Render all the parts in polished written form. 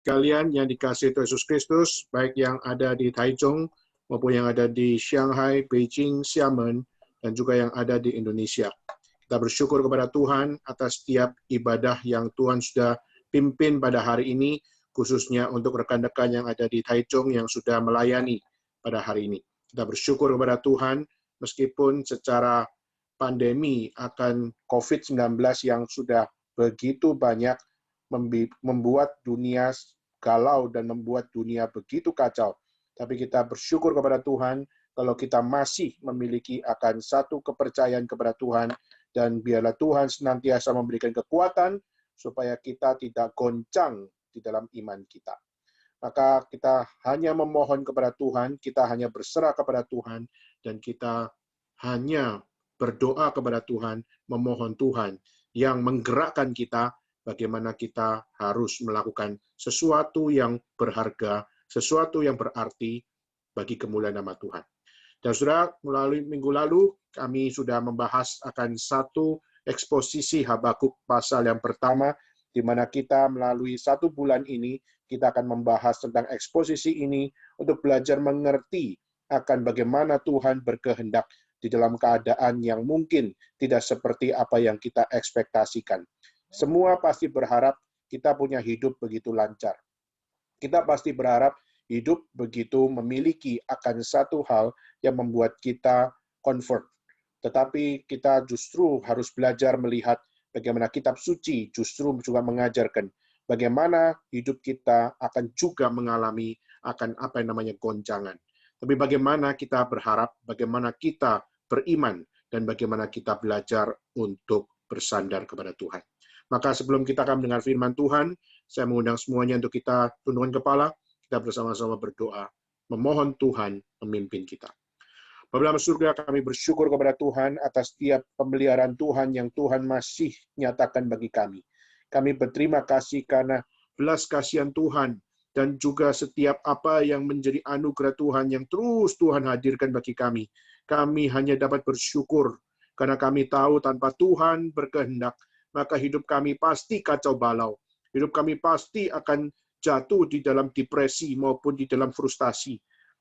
Kalian yang dikasihi Tuhan Yesus Kristus, baik yang ada di Taichung maupun yang ada di Shanghai, Beijing, Xiamen, dan juga yang ada di Indonesia. Kita bersyukur kepada Tuhan atas setiap ibadah yang Tuhan sudah pimpin pada hari ini, khususnya untuk rekan-rekan yang ada di Taichung yang sudah melayani pada hari ini. Kita bersyukur kepada Tuhan, meskipun secara pandemi akan COVID-19 yang sudah begitu banyak membuat dunia galau dan membuat dunia begitu kacau. Tapi kita bersyukur kepada Tuhan kalau kita masih memiliki akan satu kepercayaan kepada Tuhan, dan biarlah Tuhan senantiasa memberikan kekuatan supaya kita tidak goncang di dalam iman kita. Maka kita hanya memohon kepada Tuhan, kita hanya berserah kepada Tuhan, dan kita hanya berdoa kepada Tuhan, memohon Tuhan yang menggerakkan kita bagaimana kita harus melakukan sesuatu yang berharga, sesuatu yang berarti bagi kemuliaan nama Tuhan. Dan saudara, melalui minggu lalu, kami sudah membahas akan satu eksposisi Habakuk pasal yang pertama, di mana kita melalui 1 bulan ini, kita akan membahas tentang eksposisi ini untuk belajar mengerti akan bagaimana Tuhan berkehendak di dalam keadaan yang mungkin tidak seperti apa yang kita ekspektasikan. Semua pasti berharap kita punya hidup begitu lancar. Kita pasti berharap hidup begitu memiliki akan satu hal yang membuat kita comfort. Tetapi kita justru harus belajar melihat bagaimana kitab suci justru juga mengajarkan bagaimana hidup kita akan juga mengalami akan apa yang namanya goncangan. Tapi bagaimana kita berharap, bagaimana kita beriman, dan bagaimana kita belajar untuk bersandar kepada Tuhan. Maka sebelum kita akan mendengar firman Tuhan, saya mengundang semuanya untuk kita tundukkan kepala, kita bersama-sama berdoa, memohon Tuhan memimpin kita. Bapa dalam surga, kami bersyukur kepada Tuhan atas setiap pemeliharaan Tuhan yang Tuhan masih nyatakan bagi kami. Kami berterima kasih karena belas kasihan Tuhan, dan juga setiap apa yang menjadi anugerah Tuhan yang terus Tuhan hadirkan bagi kami. Kami hanya dapat bersyukur, karena kami tahu tanpa Tuhan berkehendak, maka hidup kami pasti kacau balau. Hidup kami pasti akan jatuh di dalam depresi maupun di dalam frustasi.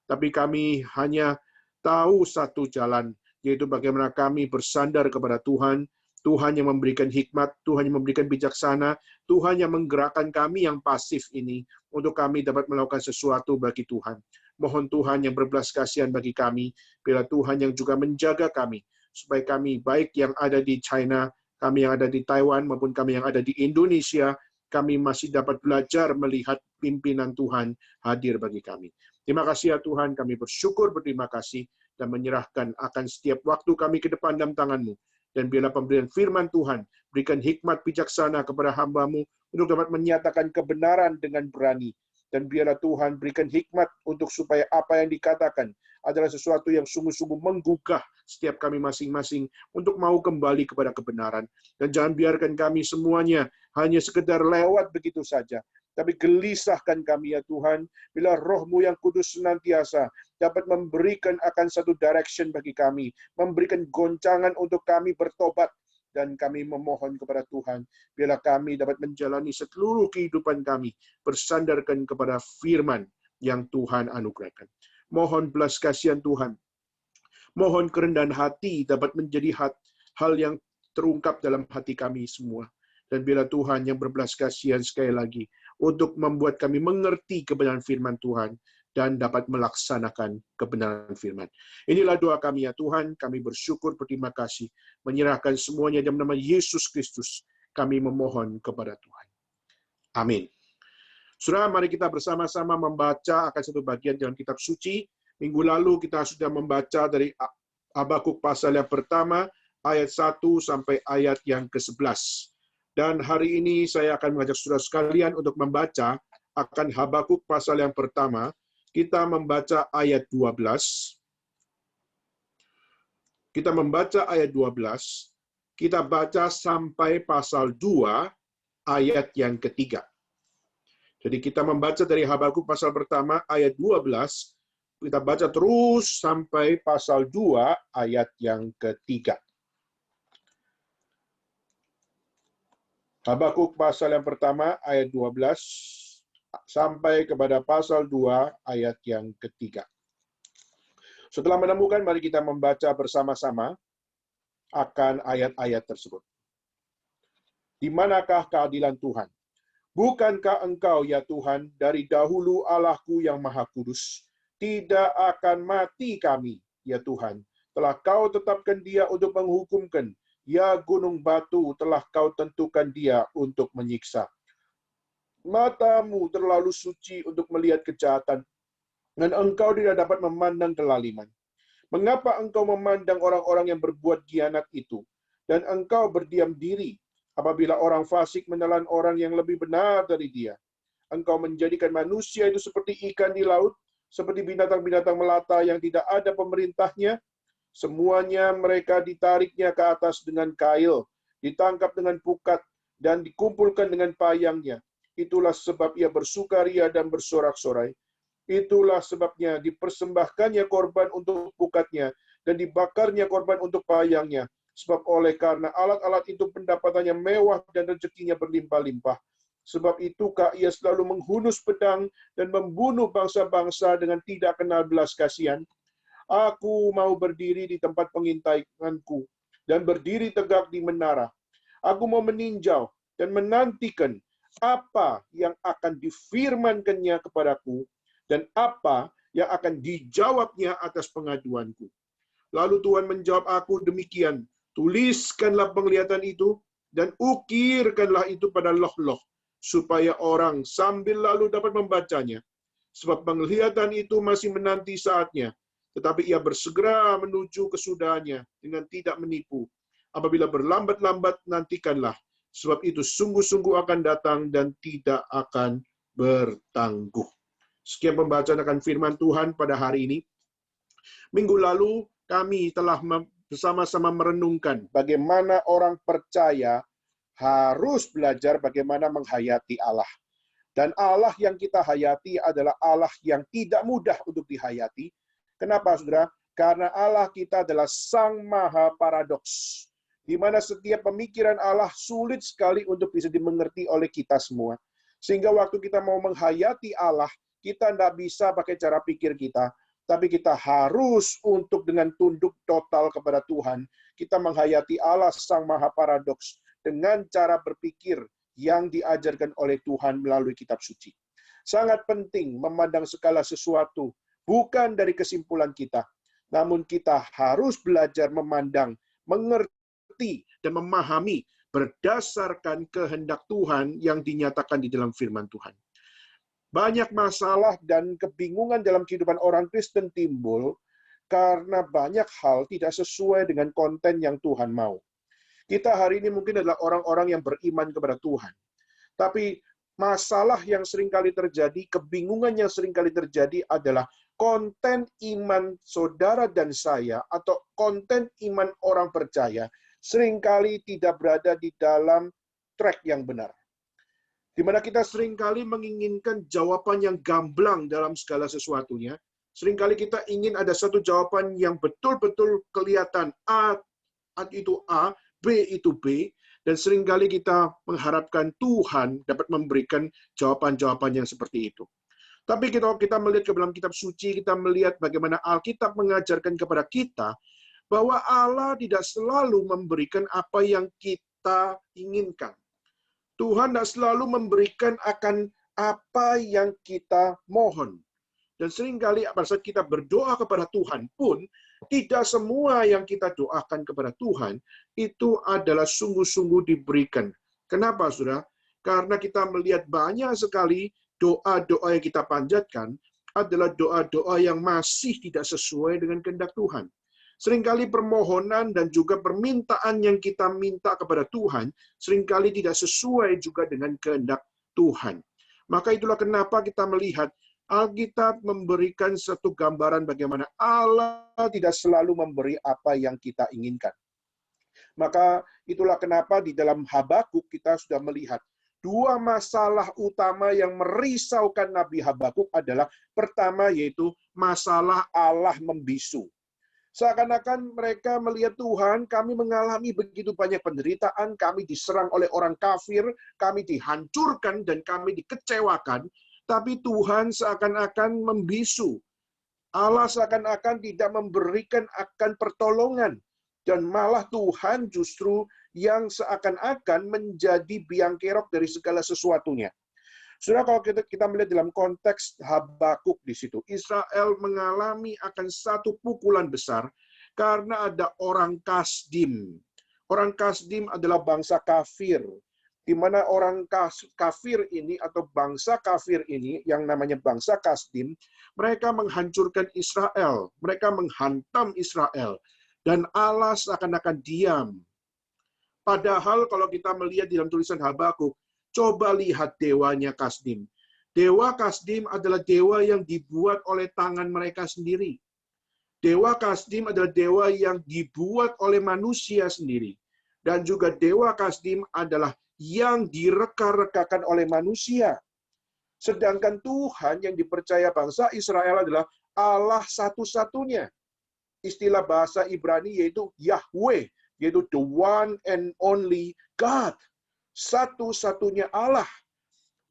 Tapi kami hanya tahu satu jalan, yaitu bagaimana kami bersandar kepada Tuhan. Tuhan yang memberikan hikmat, Tuhan yang memberikan bijaksana, Tuhan yang menggerakkan kami yang pasif ini untuk kami dapat melakukan sesuatu bagi Tuhan. Mohon Tuhan yang berbelas kasihan bagi kami, bila Tuhan yang juga menjaga kami, supaya kami baik yang ada di China, kami yang ada di Taiwan, maupun kami yang ada di Indonesia, kami masih dapat belajar melihat pimpinan Tuhan hadir bagi kami. Terima kasih ya Tuhan, kami bersyukur, berterima kasih, dan menyerahkan akan setiap waktu kami ke depan dalam tangan-Mu. Dan biarlah pemberian firman Tuhan, berikan hikmat bijaksana kepada hamba-Mu, untuk dapat menyatakan kebenaran dengan berani. Dan biarlah Tuhan berikan hikmat untuk supaya apa yang dikatakan adalah sesuatu yang sungguh-sungguh menggugah setiap kami masing-masing untuk mau kembali kepada kebenaran. Dan jangan biarkan kami semuanya hanya sekedar lewat begitu saja. Tapi gelisahkan kami ya Tuhan, bila Roh-Mu yang kudus senantiasa dapat memberikan akan satu direction bagi kami, memberikan goncangan untuk kami bertobat. Dan kami memohon kepada Tuhan, biarlah kami dapat menjalani seluruh kehidupan kami, bersandarkan kepada firman yang Tuhan anugerahkan. Mohon belas kasihan Tuhan. Mohon kerendahan hati dapat menjadi hal yang terungkap dalam hati kami semua. Dan biarlah Tuhan yang berbelas kasihan sekali lagi, untuk membuat kami mengerti kebenaran firman Tuhan, dan dapat melaksanakan kebenaran firman. Inilah doa kami ya Tuhan, kami bersyukur, berterima kasih, menyerahkan semuanya dalam nama Yesus Kristus, kami memohon kepada Tuhan. Amin. Saudara, mari kita bersama-sama membaca akan satu bagian dalam kitab suci. Minggu lalu kita sudah membaca dari Habakuk pasal yang pertama, ayat 1 sampai ayat yang ke-11. Dan hari ini saya akan mengajak saudara sekalian untuk membaca akan Habakuk pasal yang pertama. Kita membaca ayat 12. Kita membaca ayat 12. Kita baca sampai pasal 2, ayat yang ketiga. Jadi kita membaca dari Habakuk pasal pertama, ayat 12. Kita baca terus sampai pasal 2, ayat yang ketiga. Habakuk pasal yang pertama, ayat 12. sampai kepada pasal 2 ayat yang ketiga. Setelah menemukan, mari kita membaca bersama-sama akan ayat-ayat tersebut. Di manakah keadilan Tuhan? Bukankah Engkau, ya Tuhan, dari dahulu Allahku yang Maha Kudus, tidak akan mati kami, ya Tuhan. Telah Kau tetapkan Dia untuk menghukumkan, ya gunung batu, telah Kau tentukan Dia untuk menyiksa. Matamu terlalu suci untuk melihat kejahatan, dan Engkau tidak dapat memandang kelaliman. Mengapa Engkau memandang orang-orang yang berbuat khianat itu, dan Engkau berdiam diri apabila orang fasik menelan orang yang lebih benar dari dia? Engkau menjadikan manusia itu seperti ikan di laut, seperti binatang-binatang melata yang tidak ada pemerintahnya. Semuanya mereka ditariknya ke atas dengan kail, ditangkap dengan pukat, dan dikumpulkan dengan payangnya. Itulah sebab ia bersukaria dan bersorak-sorai. Itulah sebabnya dipersembahkannya korban untuk pukatnya, dan dibakarnya korban untuk payangnya. Sebab oleh karena alat-alat itu pendapatannya mewah dan rezekinya berlimpah-limpah. Sebab itukah ia selalu menghunus pedang dan membunuh bangsa-bangsa dengan tidak kenal belas kasihan. Aku mau berdiri di tempat pengintaianku dan berdiri tegak di menara. Aku mau meninjau dan menantikan apa yang akan difirmankannya kepadaku dan apa yang akan dijawabnya atas pengaduanku. Lalu Tuhan menjawab aku demikian, tuliskanlah penglihatan itu dan ukirkanlah itu pada loh-loh, supaya orang sambil lalu dapat membacanya. Sebab penglihatan itu masih menanti saatnya, tetapi ia bersegera menuju kesudahannya dengan tidak menipu. Apabila berlambat-lambat, nantikanlah, sebab itu sungguh-sungguh akan datang dan tidak akan bertangguh. Sekian pembacaan akan firman Tuhan pada hari ini. Minggu lalu kami telah bersama-sama merenungkan bagaimana orang percaya harus belajar bagaimana menghayati Allah. Dan Allah yang kita hayati adalah Allah yang tidak mudah untuk dihayati. Kenapa, saudara? Karena Allah kita adalah Sang Maha Paradoks, di mana setiap pemikiran Allah sulit sekali untuk bisa dimengerti oleh kita semua. Sehingga waktu kita mau menghayati Allah, kita tidak bisa pakai cara pikir kita, tapi kita harus untuk dengan tunduk total kepada Tuhan, kita menghayati Allah Sang Maha Paradoks dengan cara berpikir yang diajarkan oleh Tuhan melalui kitab suci. Sangat penting memandang segala sesuatu bukan dari kesimpulan kita, namun kita harus belajar memandang, mengerti, dan memahami berdasarkan kehendak Tuhan yang dinyatakan di dalam firman Tuhan. Banyak masalah dan kebingungan dalam kehidupan orang Kristen timbul karena banyak hal tidak sesuai dengan konten yang Tuhan mau. Kita hari ini mungkin adalah orang-orang yang beriman kepada Tuhan. Tapi masalah yang seringkali terjadi, kebingungan yang seringkali terjadi adalah konten iman saudara dan saya atau konten iman orang percaya seringkali tidak berada di dalam track yang benar. Di mana kita seringkali menginginkan jawaban yang gamblang dalam segala sesuatunya. Seringkali kita ingin ada satu jawaban yang betul-betul kelihatan. A itu A, B itu B, dan seringkali kita mengharapkan Tuhan dapat memberikan jawaban-jawaban yang seperti itu. Tapi kita melihat ke dalam kitab suci, kita melihat bagaimana Alkitab mengajarkan kepada kita bahwa Allah tidak selalu memberikan apa yang kita inginkan. Tuhan tidak selalu memberikan akan apa yang kita mohon. Dan seringkali pada saat kita berdoa kepada Tuhan pun, tidak semua yang kita doakan kepada Tuhan itu adalah sungguh-sungguh diberikan. Kenapa, saudara? Karena kita melihat banyak sekali doa-doa yang kita panjatkan adalah doa-doa yang masih tidak sesuai dengan kehendak Tuhan. Seringkali permohonan dan juga permintaan yang kita minta kepada Tuhan seringkali tidak sesuai juga dengan kehendak Tuhan. Maka itulah kenapa kita melihat Alkitab memberikan satu gambaran bagaimana Allah tidak selalu memberi apa yang kita inginkan. Maka itulah kenapa di dalam Habakuk kita sudah melihat dua masalah utama yang merisaukan Nabi Habakuk adalah pertama yaitu masalah Allah membisu. Seakan-akan mereka melihat Tuhan, kami mengalami begitu banyak penderitaan, kami diserang oleh orang kafir, kami dihancurkan dan kami dikecewakan. Tapi Tuhan seakan-akan membisu. Allah seakan-akan tidak memberikan akan pertolongan. Dan malah Tuhan justru yang seakan-akan menjadi biang kerok dari segala sesuatunya. Saudara, kalau kita melihat dalam konteks Habakuk di situ, Israel mengalami akan satu pukulan besar karena ada orang Kasdim. Orang Kasdim adalah bangsa kafir, di mana orang kafir ini atau bangsa kafir ini yang namanya bangsa Kasdim, mereka menghancurkan Israel, mereka menghantam Israel, dan Allah seakan-akan diam. Padahal kalau kita melihat di dalam tulisan Habakuk, coba lihat dewanya Kasdim. Dewa Kasdim adalah dewa yang dibuat oleh tangan mereka sendiri. Dewa Kasdim adalah dewa yang dibuat oleh manusia sendiri. Dan juga dewa Kasdim adalah yang direka-rekakan oleh manusia. Sedangkan Tuhan yang dipercaya bangsa Israel adalah Allah satu-satunya. Istilah bahasa Ibrani yaitu Yahweh, yaitu the one and only God. Satu-satunya Allah.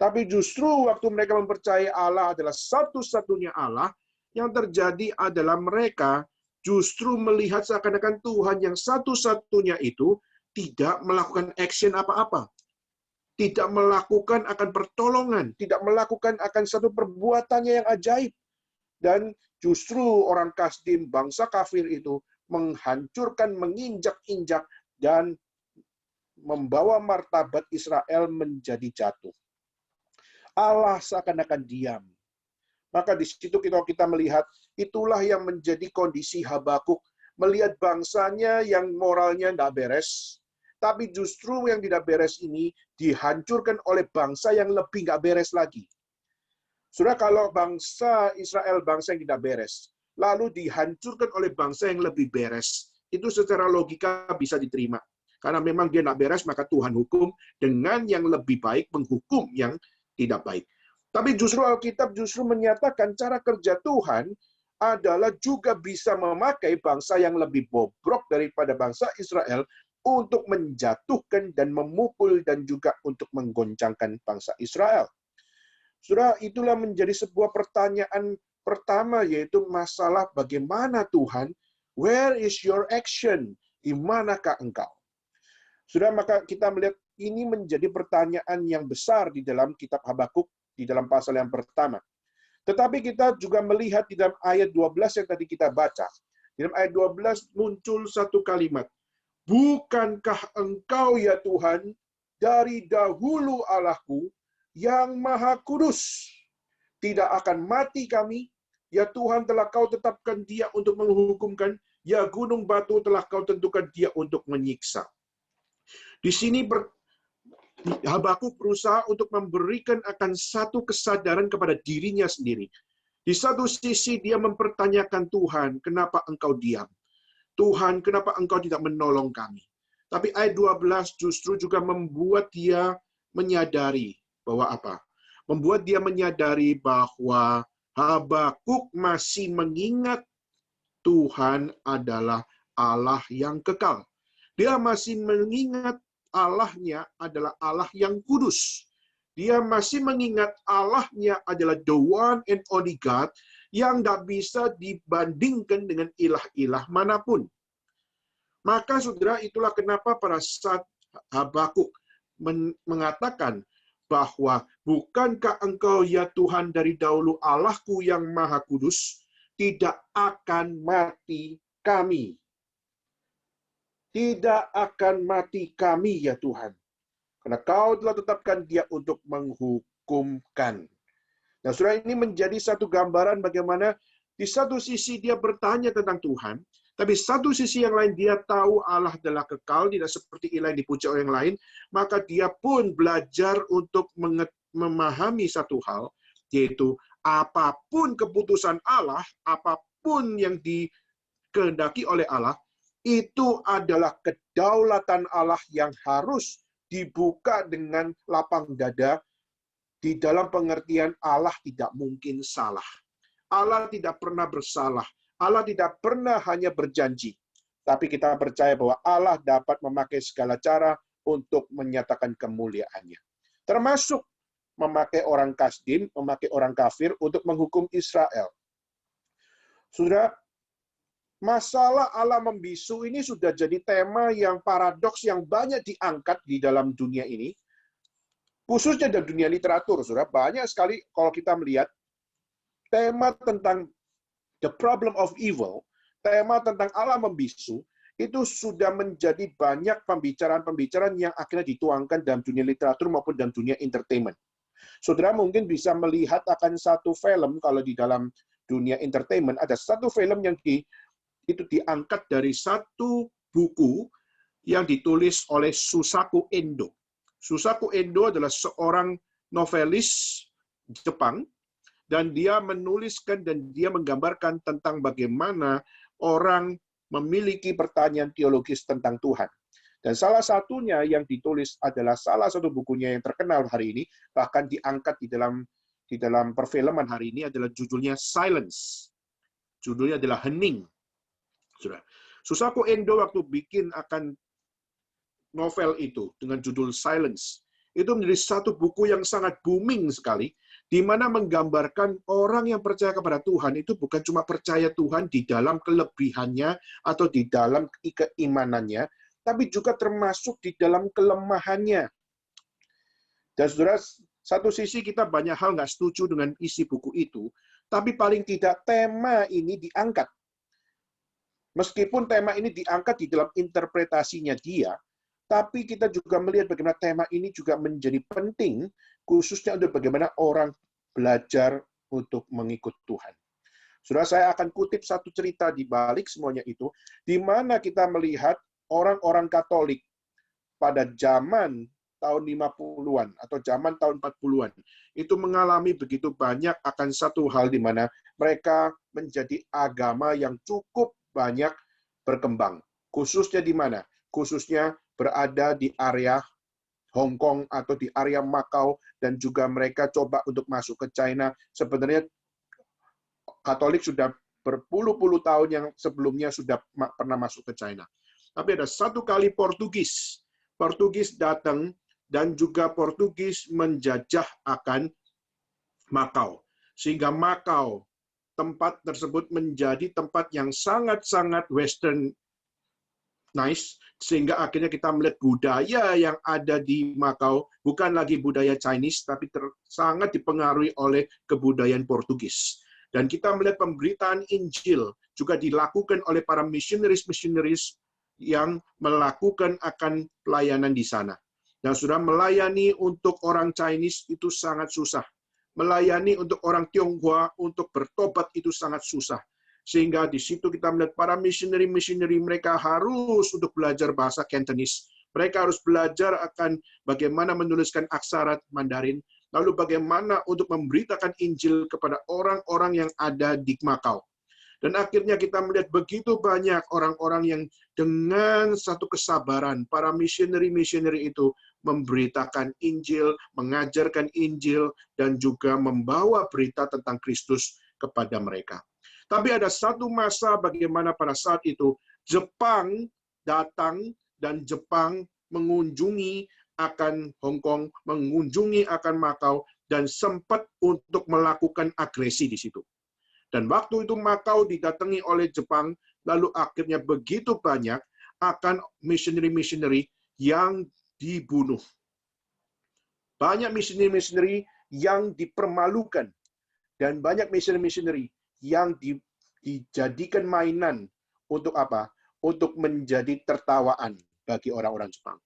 Tapi justru waktu mereka mempercayai Allah adalah satu-satunya Allah, yang terjadi adalah mereka justru melihat seakan-akan Tuhan yang satu-satunya itu tidak melakukan action apa-apa. Tidak melakukan akan pertolongan, tidak melakukan akan satu perbuatannya yang ajaib. Dan justru orang Kasdim, bangsa kafir itu, menghancurkan, menginjak-injak, dan membawa martabat Israel menjadi jatuh. Allah seakan-akan diam. Maka di situ kita melihat, itulah yang menjadi kondisi Habakuk. Melihat bangsanya yang moralnya tidak beres, tapi justru yang tidak beres ini dihancurkan oleh bangsa yang lebih nggak beres lagi. Saudara, kalau bangsa Israel, bangsa yang tidak beres, lalu dihancurkan oleh bangsa yang lebih beres, itu secara logika bisa diterima. Karena memang dia tidak beres, maka Tuhan hukum dengan yang lebih baik, menghukum yang tidak baik. Tapi justru Alkitab justru menyatakan cara kerja Tuhan adalah juga bisa memakai bangsa yang lebih bobrok daripada bangsa Israel untuk menjatuhkan dan memukul dan juga untuk menggoncangkan bangsa Israel. Saudara, itulah menjadi sebuah pertanyaan pertama, yaitu masalah bagaimana Tuhan, where is your action? Di manakah engkau? Saudara, maka kita melihat ini menjadi pertanyaan yang besar di dalam kitab Habakuk, di dalam pasal yang pertama. Tetapi kita juga melihat di dalam ayat 12 yang tadi kita baca. Di dalam ayat 12 muncul satu kalimat. Bukankah engkau ya Tuhan dari dahulu Allahku yang maha kudus? Tidak akan mati kami. Ya Tuhan telah kau tetapkan dia untuk menghukumkan. Ya gunung batu telah kau tentukan dia untuk menyiksa. Di sini Habakuk berusaha untuk memberikan akan satu kesadaran kepada dirinya sendiri. Di satu sisi dia mempertanyakan Tuhan, kenapa engkau diam? Tuhan, kenapa engkau tidak menolong kami? Tapi ayat 12 justru juga membuat dia menyadari bahwa apa? Membuat dia menyadari bahwa Habakuk masih mengingat Tuhan adalah Allah yang kekal. Dia masih mengingat Allahnya adalah Allah yang kudus. Dia masih mengingat Allahnya adalah the one and only God yang tidak bisa dibandingkan dengan ilah-ilah manapun. Maka saudara, itulah kenapa pada saat Habakuk mengatakan bahwa bukankah engkau ya Tuhan dari dahulu Allahku yang maha kudus, tidak akan mati kami. Tidak akan mati kami ya Tuhan. Karena kau telah tetapkan dia untuk menghukumkan. Nah, saudara, ini menjadi satu gambaran bagaimana di satu sisi dia bertanya tentang Tuhan, tapi satu sisi yang lain dia tahu Allah adalah kekal, tidak seperti ilah yang dipuja orang lain, maka dia pun belajar untuk memahami satu hal, yaitu apapun keputusan Allah, apapun yang dikehendaki oleh Allah, itu adalah kedaulatan Allah yang harus dibuka dengan lapang dada, di dalam pengertian Allah tidak mungkin salah. Allah tidak pernah bersalah. Allah tidak pernah hanya berjanji. Tapi kita percaya bahwa Allah dapat memakai segala cara untuk menyatakan kemuliaannya. Termasuk memakai orang Kasdim, memakai orang kafir untuk menghukum Israel. Saudara, masalah Allah membisu ini sudah jadi tema yang paradoks yang banyak diangkat di dalam dunia ini, khususnya dalam dunia literatur. Saudara, banyak sekali kalau kita melihat tema tentang the problem of evil, tema tentang Allah membisu, itu sudah menjadi banyak pembicaraan-pembicaraan yang akhirnya dituangkan dalam dunia literatur maupun dalam dunia entertainment. Saudara mungkin bisa melihat akan satu film, kalau di dalam dunia entertainment, ada satu film yang itu diangkat dari satu buku yang ditulis oleh Susaku Endo. Susaku Endo adalah seorang novelis Jepang, dan dia menuliskan dan dia menggambarkan tentang bagaimana orang memiliki pertanyaan teologis tentang Tuhan. Dan salah satunya yang ditulis adalah salah satu bukunya yang terkenal hari ini, bahkan diangkat di dalam perfilman hari ini, adalah judulnya Silence. Judulnya adalah Hening. Susaku Endo waktu bikin akan novel itu dengan judul Silence, itu menjadi satu buku yang sangat booming sekali, di mana menggambarkan orang yang percaya kepada Tuhan itu bukan cuma percaya Tuhan di dalam kelebihannya atau di dalam keimanannya, tapi juga termasuk di dalam kelemahannya. Dan saudara, satu sisi kita banyak hal nggak setuju dengan isi buku itu, tapi paling tidak tema ini diangkat. Meskipun tema ini diangkat di dalam interpretasinya dia, tapi kita juga melihat bagaimana tema ini juga menjadi penting, khususnya untuk bagaimana orang belajar untuk mengikut Tuhan. Saudara, saya akan kutip satu cerita di balik semuanya itu, di mana kita melihat orang-orang Katolik pada zaman tahun 50-an atau zaman tahun 40-an, itu mengalami begitu banyak akan satu hal di mana mereka menjadi agama yang cukup banyak berkembang. Khususnya di mana? Khususnya berada di area Hong Kong atau di area Macau, dan juga mereka coba untuk masuk ke China. Sebenarnya Katolik sudah berpuluh-puluh tahun yang sebelumnya sudah pernah masuk ke China. Tapi ada satu kali Portugis datang, dan juga Portugis menjajah akan Macau. Sehingga Macau, tempat tersebut menjadi tempat yang sangat-sangat western nice, sehingga akhirnya kita melihat budaya yang ada di Macau bukan lagi budaya Chinese, tapi sangat dipengaruhi oleh kebudayaan Portugis. Dan kita melihat pemberitaan Injil juga dilakukan oleh para missionaries yang melakukan akan pelayanan di sana. Dan sudah melayani untuk orang Chinese itu sangat susah. Melayani untuk orang Tionghoa untuk bertobat itu sangat susah. Sehingga di situ kita melihat para missionary mereka harus untuk belajar bahasa Cantonese. Mereka harus belajar akan bagaimana menuliskan aksara Mandarin, lalu bagaimana untuk memberitakan Injil kepada orang-orang yang ada di Macau. Dan akhirnya kita melihat begitu banyak orang-orang yang dengan satu kesabaran, para missionary itu memberitakan Injil, mengajarkan Injil, dan juga membawa berita tentang Kristus kepada mereka. Tapi ada satu masa bagaimana pada saat itu Jepang datang, dan Jepang mengunjungi akan Hong Kong, mengunjungi akan Macau, dan sempat untuk melakukan agresi di situ. Dan waktu itu Macau didatangi oleh Jepang, lalu akhirnya begitu banyak akan missionary yang dibunuh. Banyak missionary yang dipermalukan, dan banyak missionary yang dijadikan mainan untuk apa? Untuk menjadi tertawaan bagi orang-orang Jepang.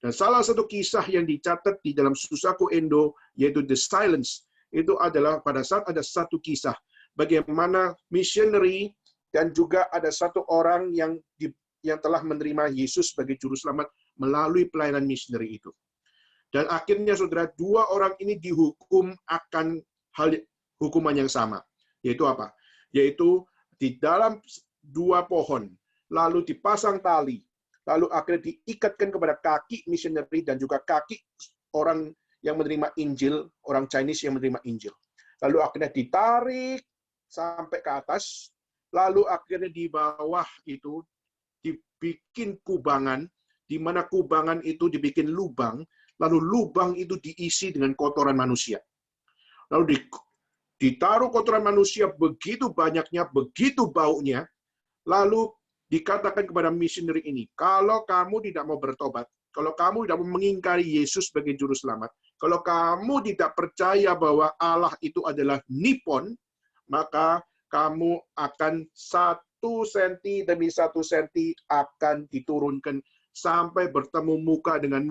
Dan salah satu kisah yang dicatat di dalam Susaku Endo, yaitu The Silence, itu adalah pada saat ada satu kisah bagaimana missionary dan juga ada satu orang yang telah menerima Yesus sebagai juru selamat melalui pelayanan missionary itu. Dan akhirnya saudara, dua orang ini dihukum akan hukuman yang sama. Yaitu apa? Yaitu di dalam dua pohon, lalu dipasang tali, lalu akhirnya diikatkan kepada kaki missionary dan juga kaki orang yang menerima Injil, orang Chinese yang menerima Injil. Lalu akhirnya ditarik sampai ke atas, lalu akhirnya di bawah itu dibikin kubangan, di mana kubangan itu dibikin lubang, lalu lubang itu diisi dengan kotoran manusia. Lalu ditaruh kotoran manusia begitu banyaknya, begitu baunya, lalu dikatakan kepada misioneri ini, kalau kamu tidak mau bertobat, kalau kamu tidak mau mengingkari Yesus sebagai juru selamat, kalau kamu tidak percaya bahwa Allah itu adalah Nippon, maka kamu akan 1 senti demi 1 senti akan diturunkan sampai bertemu muka dengan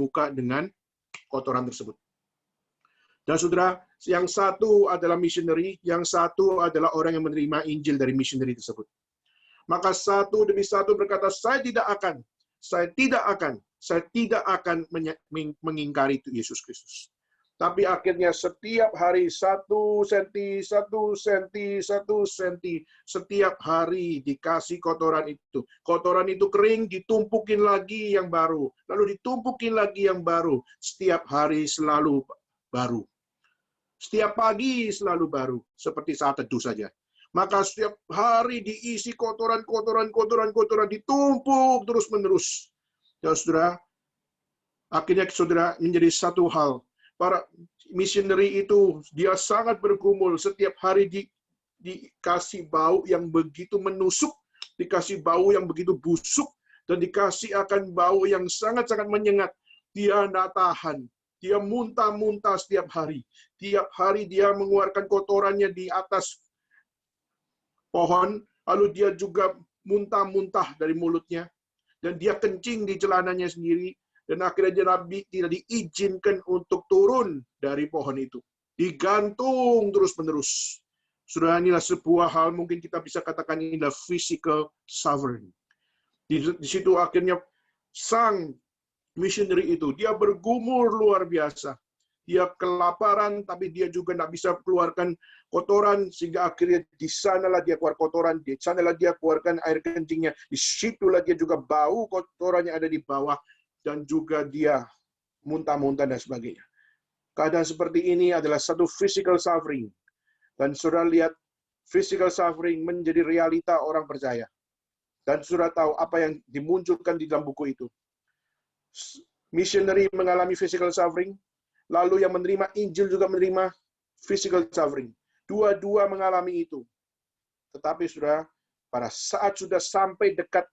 kotoran tersebut. Dan saudara, yang satu adalah missionary, yang satu adalah orang yang menerima Injil dari missionary tersebut. Maka satu demi satu berkata, saya tidak akan mengingkari Yesus Kristus. Tapi akhirnya setiap hari 1 senti, 1 senti, 1 senti, setiap hari dikasih kotoran itu. Kotoran itu kering, ditumpukin lagi yang baru. Lalu ditumpukin lagi yang baru. Setiap hari selalu baru. Setiap pagi selalu baru, seperti saat teduh saja. Maka setiap hari diisi kotoran, ditumpuk terus-menerus. Ya saudara, akhirnya saudara menjadi satu hal. Para missionary itu, dia sangat bergumul. Setiap hari dikasih bau yang begitu menusuk, dikasih bau yang begitu busuk, dan dikasih akan bau yang sangat-sangat menyengat. Dia tidak tahan. Dia muntah-muntah setiap hari. Tiap hari dia mengeluarkan kotorannya di atas pohon, lalu dia juga muntah-muntah dari mulutnya. Dan dia kencing di celananya sendiri. Dan akhirnya Nabi tidak diizinkan untuk turun dari pohon itu. Digantung terus-menerus. Saudara, inilah sebuah hal mungkin kita bisa katakan inilah physical suffering. Di situ akhirnya sang missionary itu, dia bergumul luar biasa. Dia kelaparan, tapi dia juga tidak bisa keluarkan kotoran, sehingga akhirnya di sanalah dia keluar kotoran, di sanalah dia keluarkan air kencingnya, di situlah dia juga bau kotorannya ada di bawah, dan juga dia muntah-muntah dan sebagainya. Keadaan seperti ini adalah satu physical suffering. Dan saudara lihat, physical suffering menjadi realita orang percaya. Dan saudara tahu apa yang dimunculkan di dalam buku itu. Missionary mengalami physical suffering, lalu yang menerima Injil juga menerima physical suffering. Dua-dua mengalami itu. Tetapi saudara, pada saat sudah sampai dekat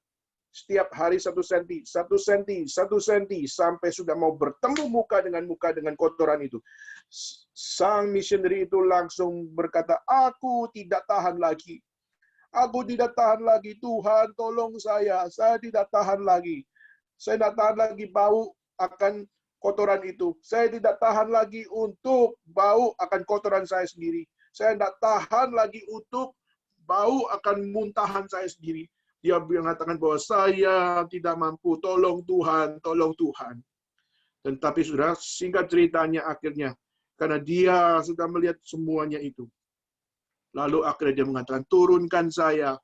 setiap hari 1 senti, 1 senti, 1 senti, sampai sudah mau bertemu muka dengan kotoran itu. Sang missionary itu langsung berkata, aku tidak tahan lagi. Aku tidak tahan lagi, Tuhan tolong saya tidak tahan lagi. Saya tidak tahan lagi bau akan kotoran itu. Saya tidak tahan lagi untuk bau akan kotoran saya sendiri. Saya tidak tahan lagi untuk bau akan muntahan saya sendiri. Dia mengatakan bahwa saya tidak mampu. Tolong Tuhan, tolong Tuhan. Dan tapi sudah singkat ceritanya akhirnya, karena dia sudah melihat semuanya itu. Lalu akhirnya dia mengatakan, turunkan saya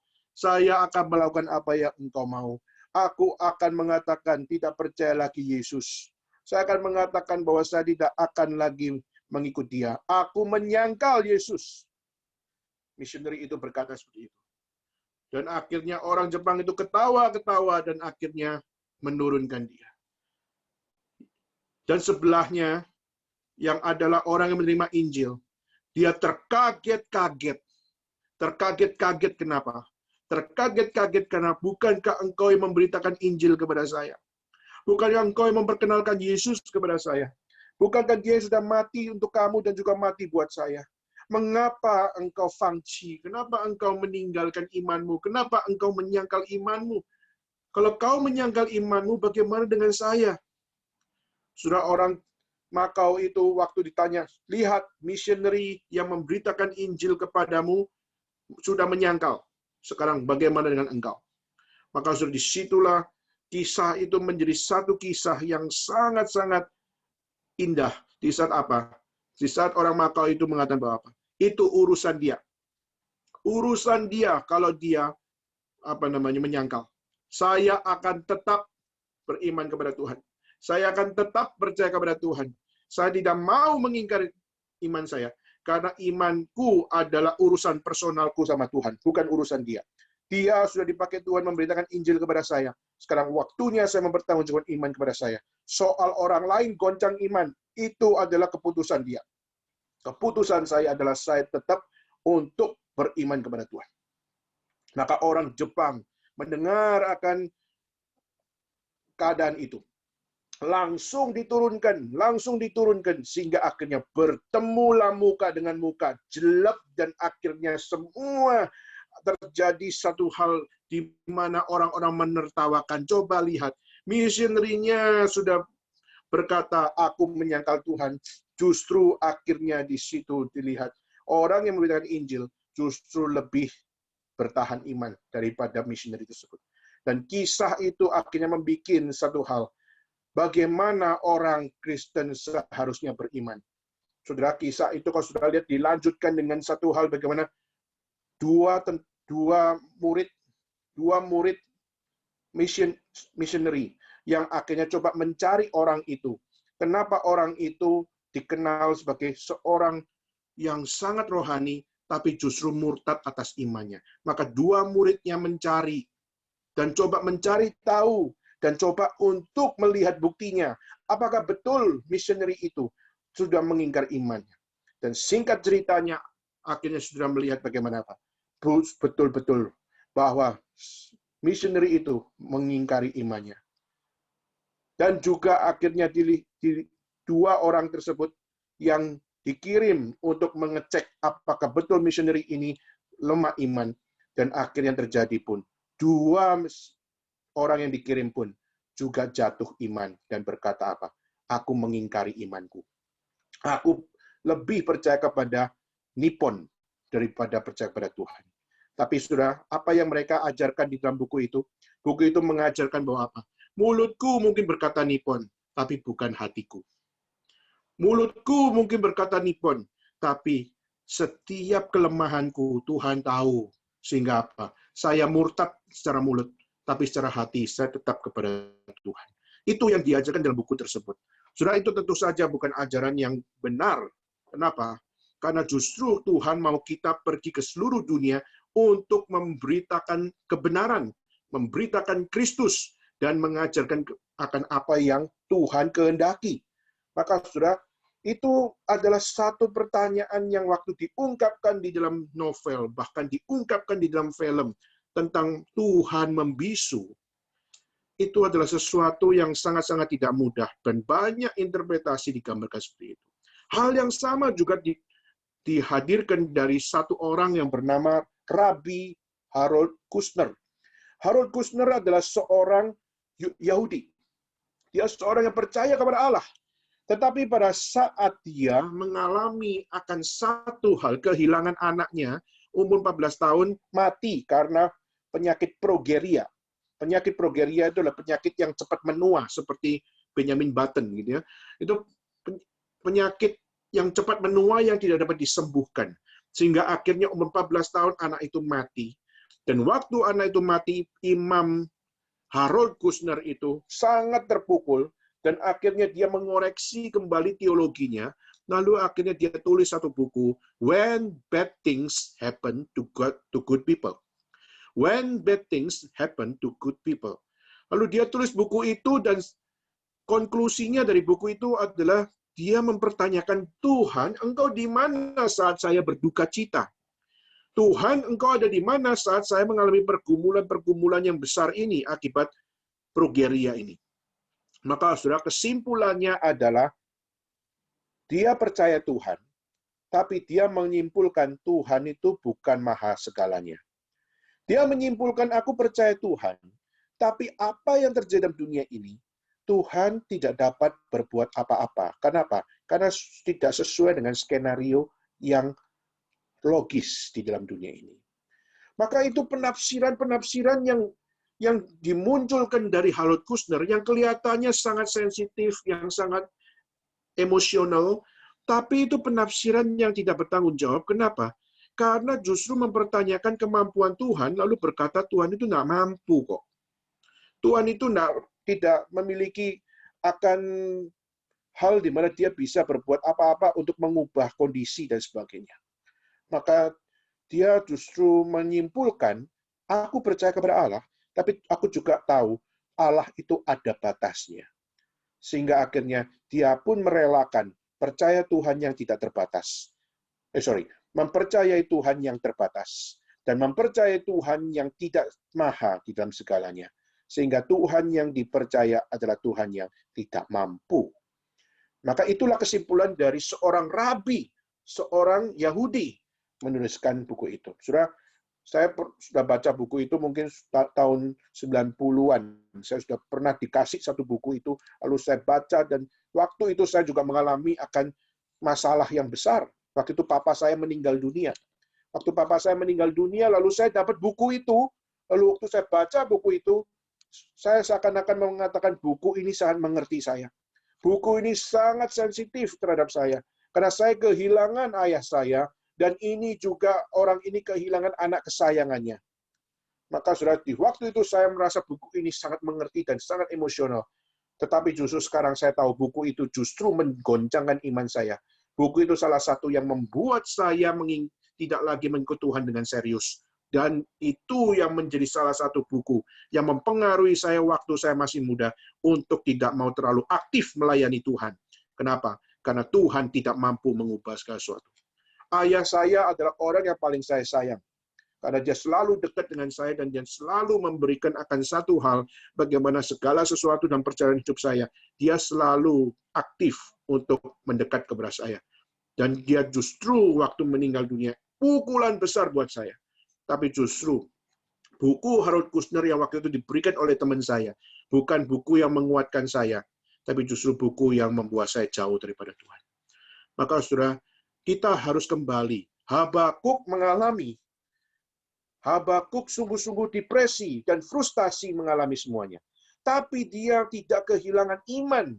akan melakukan apa yang engkau mau. Aku akan mengatakan tidak percaya lagi Yesus. Saya akan mengatakan bahwa saya tidak akan lagi mengikut dia. Aku menyangkal Yesus. Missionary itu berkata seperti itu. Dan akhirnya orang Jepang itu ketawa-ketawa dan akhirnya menurunkan dia. Dan sebelahnya yang adalah orang yang menerima Injil, dia terkaget-kaget. Terkaget-kaget kenapa? Terkaget-kaget karena bukankah engkau yang memberitakan Injil kepada saya? Bukankah engkau yang memperkenalkan Yesus kepada saya? Bukankah dia sudah mati untuk kamu dan juga mati buat saya? Mengapa engkau fangci? Kenapa engkau meninggalkan imanmu? Kenapa engkau menyangkal imanmu? Kalau kau menyangkal imanmu, bagaimana dengan saya? Sudah orang Makau itu waktu ditanya, lihat missionary yang memberitakan Injil kepadamu sudah menyangkal. Sekarang bagaimana dengan engkau? Maka sudah disitulah kisah itu menjadi satu kisah yang sangat-sangat indah. Di saat apa? Di saat orang Makau itu mengatakan bahwa apa? Itu urusan dia. Urusan dia kalau dia menyangkal. Saya akan tetap beriman kepada Tuhan. Saya akan tetap percaya kepada Tuhan. Saya tidak mau mengingkari iman saya. Karena imanku adalah urusan personalku sama Tuhan, bukan urusan dia. Dia sudah dipakai Tuhan memberitakan Injil kepada saya. Sekarang waktunya saya mempertanggungjawabkan iman kepada saya. Soal orang lain goncang iman, itu adalah keputusan dia. Keputusan saya adalah saya tetap untuk beriman kepada Tuhan. Maka orang Jepang mendengar akan keadaan itu. Langsung diturunkan, sehingga akhirnya bertemulah muka dengan muka, jelek, dan akhirnya semua terjadi satu hal di mana orang-orang menertawakan. Coba lihat, misionerinya sudah berkata, aku menyangkal Tuhan. Justru akhirnya di situ dilihat, orang yang memberitakan Injil justru lebih bertahan iman daripada misioneri tersebut. Dan kisah itu akhirnya membuat satu hal, bagaimana orang Kristen seharusnya beriman. Saudara, kisah itu kalau sudah lihat dilanjutkan dengan satu hal, bagaimana dua murid missionary yang akhirnya coba mencari orang itu. Kenapa orang itu dikenal sebagai seorang yang sangat rohani, tapi justru murtad atas imannya. Maka dua muridnya mencari, dan coba mencari tahu, dan coba untuk melihat buktinya. Apakah betul missionary itu sudah mengingkar imannya. Dan singkat ceritanya, akhirnya sudah melihat bagaimana Pak. Betul-betul bahwa missionary itu mengingkari imannya. Dan juga akhirnya dua orang tersebut yang dikirim untuk mengecek apakah betul missionary ini lemah iman. Dan akhirnya terjadi pun. Dua orang yang dikirim pun juga jatuh iman dan berkata apa? Aku mengingkari imanku. Aku lebih percaya kepada Nippon daripada percaya kepada Tuhan. Tapi saudara, apa yang mereka ajarkan di dalam buku itu? Buku itu mengajarkan bahwa apa? Mulutku mungkin berkata Nippon, tapi bukan hatiku. Mulutku mungkin berkata Nippon, tapi setiap kelemahanku Tuhan tahu. Sehingga apa? Saya murtad secara mulut, tapi secara hati saya tetap kepada Tuhan. Itu yang diajarkan dalam buku tersebut. Saudara, itu tentu saja bukan ajaran yang benar. Kenapa? Karena justru Tuhan mau kita pergi ke seluruh dunia untuk memberitakan kebenaran, memberitakan Kristus, dan mengajarkan akan apa yang Tuhan kehendaki. Maka saudara, itu adalah satu pertanyaan yang waktu diungkapkan di dalam novel, bahkan diungkapkan di dalam film, tentang Tuhan membisu, itu adalah sesuatu yang sangat-sangat tidak mudah, dan banyak interpretasi digambarkan seperti itu. Hal yang sama juga dihadirkan dari satu orang yang bernama Rabbi Harold Kushner. Harold Kushner adalah seorang Yahudi. Dia seorang yang percaya kepada Allah. Tetapi pada saat dia mengalami akan satu hal, kehilangan anaknya, umur 14 tahun, mati karena penyakit progeria. Penyakit progeria itu adalah penyakit yang cepat menua, seperti Benjamin Button, gitu ya. Itu penyakit yang cepat menua yang tidak dapat disembuhkan. Sehingga akhirnya umur 14 tahun anak itu mati. Dan waktu anak itu mati, Imam Harold Kushner itu sangat terpukul, dan akhirnya dia mengoreksi kembali teologinya, lalu akhirnya dia tulis satu buku, When Bad Things Happen to Good People. When Bad Things Happen to Good People. Lalu dia tulis buku itu, dan konklusinya dari buku itu adalah dia mempertanyakan, Tuhan, Engkau di mana saat saya berduka cita? Tuhan, Engkau ada di mana saat saya mengalami pergumulan-pergumulan yang besar ini akibat progeria ini? Maka saudara, kesimpulannya adalah dia percaya Tuhan, tapi dia menyimpulkan Tuhan itu bukan maha segalanya. Dia menyimpulkan, aku percaya Tuhan, tapi apa yang terjadi dalam dunia ini, Tuhan tidak dapat berbuat apa-apa. Kenapa? Karena tidak sesuai dengan skenario yang logis di dalam dunia ini. Maka itu penafsiran-penafsiran yang dimunculkan dari Harold Kushner yang kelihatannya sangat sensitif, yang sangat emosional, tapi itu penafsiran yang tidak bertanggung jawab. Kenapa? Karena justru mempertanyakan kemampuan Tuhan, lalu berkata Tuhan itu tidak mampu kok. Tuhan itu tidak memiliki akan hal di mana dia bisa berbuat apa-apa untuk mengubah kondisi dan sebagainya. Maka dia justru menyimpulkan Aku percaya kepada Allah, tapi aku juga tahu Allah itu ada batasnya. Sehingga akhirnya dia pun merelakan percaya Tuhan yang tidak terbatas. Mempercayai Tuhan yang terbatas. Dan mempercayai Tuhan yang tidak maha di dalam segalanya. Sehingga Tuhan yang dipercaya adalah Tuhan yang tidak mampu. Maka itulah kesimpulan dari seorang rabi, seorang Yahudi, menuliskan buku itu. Saya sudah baca buku itu mungkin tahun 90-an. Saya sudah pernah dikasih satu buku itu, lalu saya baca, dan waktu itu saya juga mengalami akan masalah yang besar. Waktu itu papa saya meninggal dunia. Waktu papa saya meninggal dunia, lalu saya dapat buku itu, lalu waktu saya baca buku itu, saya seakan-akan mengatakan buku ini sangat mengerti saya. Buku ini sangat sensitif terhadap saya. Karena saya kehilangan ayah saya, dan ini juga orang ini kehilangan anak kesayangannya. Maka saudara, di waktu itu saya merasa buku ini sangat mengerti dan sangat emosional. Tetapi justru sekarang saya tahu buku itu justru menggoncangkan iman saya. Buku itu salah satu yang membuat saya tidak lagi mengikut Tuhan dengan serius. Dan itu yang menjadi salah satu buku yang mempengaruhi saya waktu saya masih muda untuk tidak mau terlalu aktif melayani Tuhan. Kenapa? Karena Tuhan tidak mampu mengubah segala sesuatu. Ayah saya adalah orang yang paling saya sayang. Karena dia selalu dekat dengan saya dan dia selalu memberikan akan satu hal, bagaimana segala sesuatu dalam perjalanan hidup saya. Dia selalu aktif untuk mendekat kepada saya. Dan dia justru waktu meninggal dunia, pukulan besar buat saya. Tapi justru buku Harold Kushner yang waktu itu diberikan oleh teman saya, bukan buku yang menguatkan saya, tapi justru buku yang membuat saya jauh daripada Tuhan. Maka saudara, kita harus kembali. Habakuk sungguh-sungguh depresi dan frustasi mengalami semuanya. Tapi dia tidak kehilangan iman.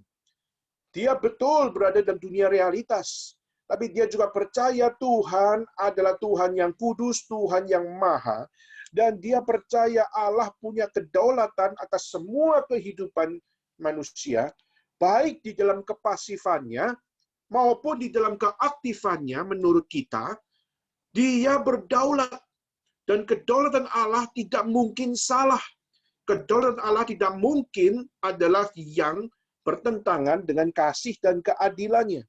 Dia betul berada dalam dunia realitas. Tapi dia juga percaya Tuhan adalah Tuhan yang kudus, Tuhan yang maha. Dan dia percaya Allah punya kedaulatan atas semua kehidupan manusia, baik di dalam kepasifannya, maupun di dalam keaktifannya. Menurut kita, dia berdaulat. Dan kedaulatan Allah tidak mungkin salah. Kedaulatan Allah tidak mungkin adalah yang bertentangan dengan kasih dan keadilannya.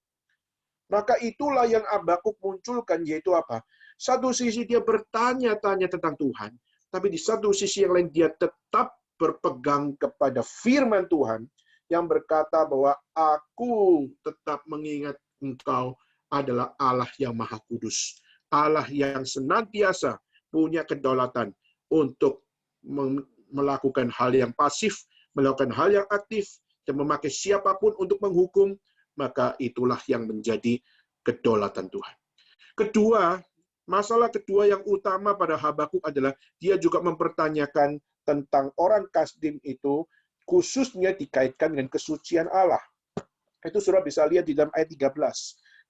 Maka itulah yang Habakuk munculkan, yaitu apa? Satu sisi dia bertanya-tanya tentang Tuhan, tapi di satu sisi yang lain dia tetap berpegang kepada firman Tuhan, yang berkata bahwa aku tetap mengingat engkau adalah Allah yang maha kudus. Allah yang senantiasa punya kedaulatan untuk melakukan hal yang pasif, melakukan hal yang aktif, dan memakai siapapun untuk menghukum, maka itulah yang menjadi kedaulatan Tuhan. Kedua, masalah kedua yang utama pada Habakuk adalah dia juga mempertanyakan tentang orang Kasdim itu, khususnya dikaitkan dengan kesucian Allah. Itu saudara bisa lihat di dalam ayat 13.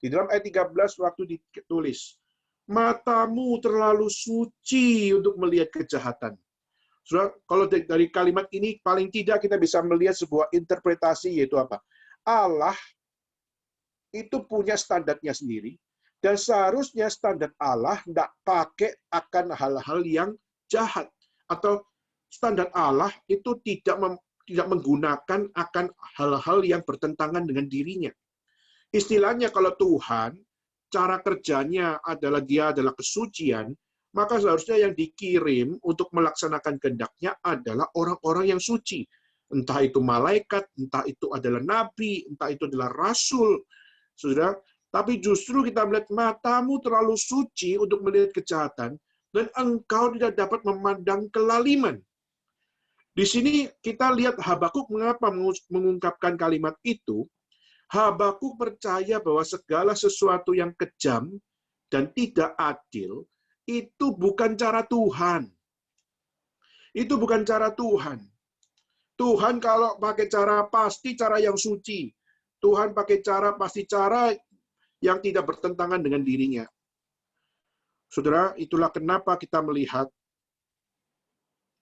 Di dalam ayat 13 waktu ditulis, matamu terlalu suci untuk melihat kejahatan. Saudara, kalau dari kalimat ini paling tidak kita bisa melihat sebuah interpretasi, yaitu apa? Allah itu punya standarnya sendiri, dan seharusnya standar Allah tidak pakai akan hal-hal yang jahat. Atau standar Allah itu tidak menggunakan akan hal-hal yang bertentangan dengan dirinya. Istilahnya kalau Tuhan, cara kerjanya adalah dia adalah kesucian, maka seharusnya yang dikirim untuk melaksanakan kehendaknya adalah orang-orang yang suci. Entah itu malaikat, entah itu adalah nabi, entah itu adalah rasul. Sudah, tapi justru kita melihat matamu terlalu suci untuk melihat kejahatan, dan engkau tidak dapat memandang kelaliman. Di sini kita lihat Habakuk mengapa mengungkapkan kalimat itu. Habakuk percaya bahwa segala sesuatu yang kejam dan tidak adil itu bukan cara Tuhan. Itu bukan cara Tuhan. Tuhan kalau pakai cara pasti cara yang suci. Tuhan pakai cara pasti cara yang tidak bertentangan dengan dirinya. Saudara, itulah kenapa kita melihat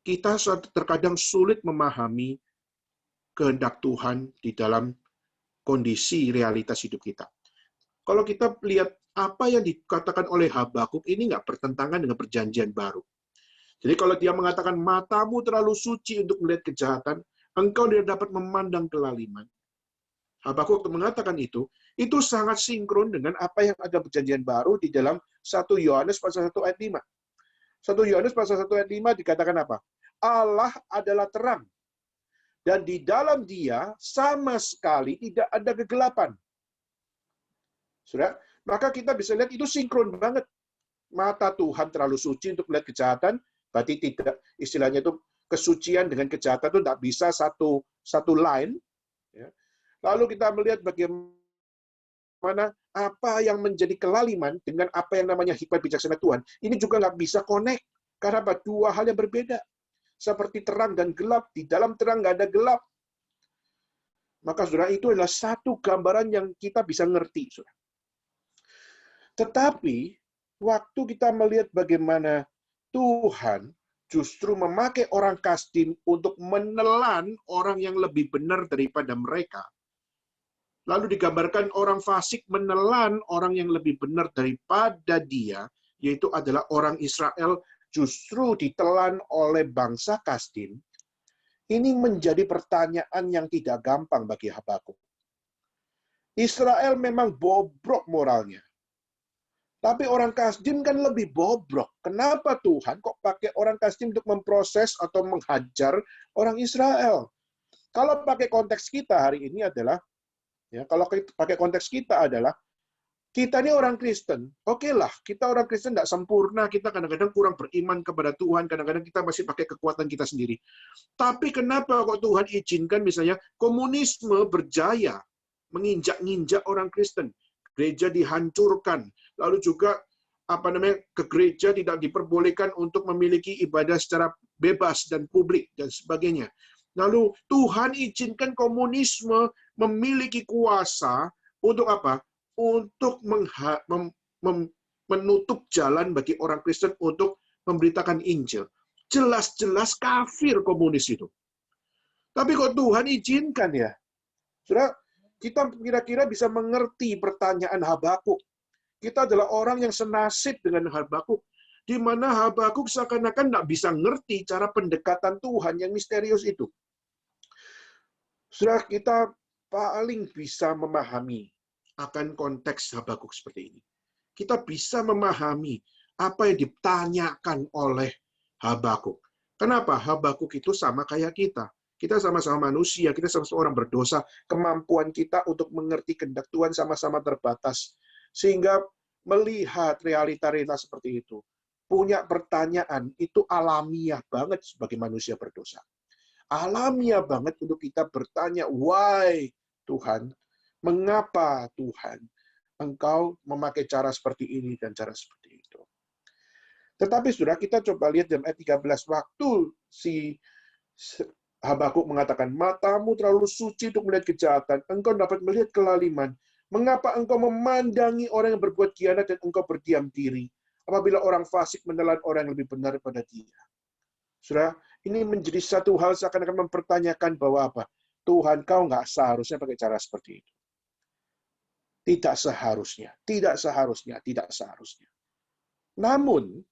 kita terkadang sulit memahami kehendak Tuhan di dalam kondisi realitas hidup kita. Kalau kita lihat apa yang dikatakan oleh Habakuk ini nggak bertentangan dengan perjanjian baru. Jadi kalau dia mengatakan matamu terlalu suci untuk melihat kejahatan, engkau tidak dapat memandang kelaliman. Habakuk mengatakan itu sangat sinkron dengan apa yang ada perjanjian baru di dalam 1 Yohanes pasal 1 ayat 5. 1 Yohanes pasal 1 ayat 5 dikatakan apa? Allah adalah terang, dan di dalam dia sama sekali tidak ada kegelapan. Sudah? Maka kita bisa lihat itu sinkron banget. Mata Tuhan terlalu suci untuk melihat kejahatan, berarti tidak, istilahnya itu kesucian dengan kejahatan itu tidak bisa satu line. Ya. Lalu kita melihat bagaimana apa yang menjadi kelaliman dengan apa yang namanya hikmat bijaksana Tuhan. Ini juga nggak bisa connect. Karena apa? Dua hal yang berbeda. Seperti terang dan gelap. Di dalam terang nggak ada gelap. Maka saudara, itu adalah satu gambaran yang kita bisa ngerti. Saudara. Tetapi, waktu kita melihat bagaimana Tuhan justru memakai orang Kasdim untuk menelan orang yang lebih benar daripada mereka. Lalu digambarkan orang fasik menelan orang yang lebih benar daripada dia, yaitu adalah orang Israel justru ditelan oleh bangsa Kasdim. Ini menjadi pertanyaan yang tidak gampang bagi Habakuk. Israel memang bobrok moralnya. Tapi orang Kasdim kan lebih bobrok. Kenapa Tuhan kok pakai orang Kasdim untuk memproses atau menghajar orang Israel? Kalau pakai konteks kita hari ini adalah, kalau pakai konteks kita adalah, kita ini orang Kristen. Oke lah, kita orang Kristen tidak sempurna, kita kadang-kadang kurang beriman kepada Tuhan, kadang-kadang kita masih pakai kekuatan kita sendiri. Tapi kenapa kok Tuhan izinkan misalnya komunisme berjaya, menginjak-injak orang Kristen, gereja dihancurkan, lalu juga ke gereja tidak diperbolehkan untuk memiliki ibadah secara bebas dan publik dan sebagainya. Lalu Tuhan izinkan komunisme memiliki kuasa untuk apa? Untuk menutup jalan bagi orang Kristen untuk memberitakan Injil. Jelas-jelas kafir komunis itu. Tapi kok Tuhan izinkan ya? Saudara, kita kira-kira bisa mengerti pertanyaan Habakuk. Kita adalah orang yang senasib dengan Habakuk, di mana Habakuk seakan-akan tidak bisa ngerti cara pendekatan Tuhan yang misterius itu. Saudara, kita paling bisa memahami akan konteks Habakuk seperti ini. Kita bisa memahami apa yang ditanyakan oleh Habakuk. Kenapa? Habakuk itu sama kayak kita. Kita sama-sama manusia, kita sama-sama orang berdosa. Kemampuan kita untuk mengerti kehendak Tuhan sama-sama terbatas. Sehingga melihat realita-realita seperti itu, punya pertanyaan, itu alamiah banget sebagai manusia berdosa. Alamiah banget untuk kita bertanya, why Tuhan? Mengapa Tuhan? Engkau memakai cara seperti ini dan cara seperti itu. Tetapi sudah kita coba lihat dalam ayat 13, waktu si Habakuk mengatakan, matamu terlalu suci untuk melihat kejahatan, engkau dapat melihat kelaliman. Mengapa engkau memandangi orang yang berbuat khianat dan engkau berdiam diri, apabila orang fasik menelan orang yang lebih benar daripada dia? Saudara, ini menjadi satu hal seakan-akan mempertanyakan bahwa apa? Tuhan, kau nggak seharusnya pakai cara seperti itu. Tidak seharusnya, tidak seharusnya, tidak seharusnya. Namun,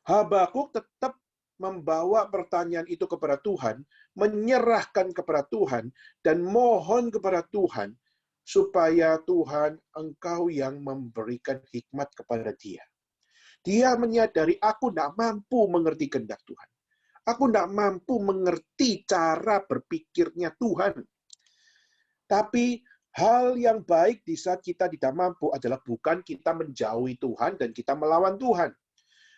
Habakuk tetap membawa pertanyaan itu kepada Tuhan, menyerahkan kepada Tuhan, dan mohon kepada Tuhan, supaya Tuhan, engkau yang memberikan hikmat kepada dia. Dia menyadari, aku tidak mampu mengerti kehendak Tuhan. Aku tidak mampu mengerti cara berpikirnya Tuhan. Tapi hal yang baik di saat kita tidak mampu adalah bukan kita menjauhi Tuhan dan kita melawan Tuhan.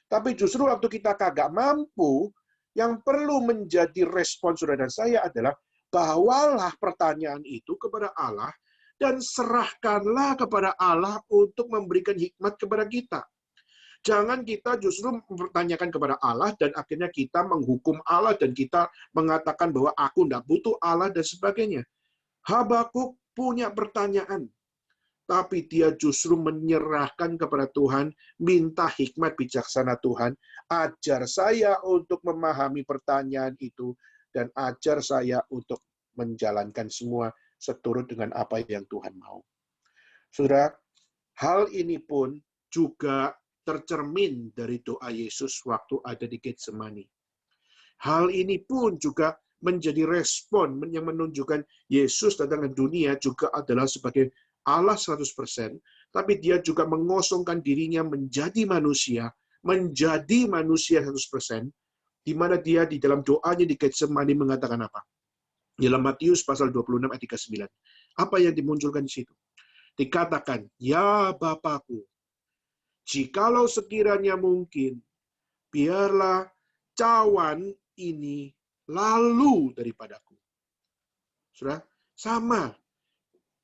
Tapi justru waktu kita kagak mampu, yang perlu menjadi respon saudara dan saya adalah, bawalah pertanyaan itu kepada Allah, dan serahkanlah kepada Allah untuk memberikan hikmat kepada kita. Jangan kita justru mempertanyakan kepada Allah, dan akhirnya kita menghukum Allah, dan kita mengatakan bahwa aku tidak butuh Allah, dan sebagainya. Habakuk punya pertanyaan, tapi dia justru menyerahkan kepada Tuhan, minta hikmat bijaksana Tuhan, ajar saya untuk memahami pertanyaan itu, dan ajar saya untuk menjalankan semua seturut dengan apa yang Tuhan mau. Saudara, hal ini pun juga tercermin dari doa Yesus waktu ada di Getsemani. Hal ini pun juga menjadi respon yang menunjukkan Yesus datang ke dunia juga adalah sebagai Allah 100%, tapi dia juga mengosongkan dirinya menjadi manusia 100%, di mana dia di dalam doanya di Getsemani mengatakan apa? Dalam Matius pasal 26 ayat 39. Apa yang dimunculkan di situ? Dikatakan, "Ya Bapakku, jikalau sekiranya mungkin, biarlah cawan ini lalu daripadaku." Sudah sama.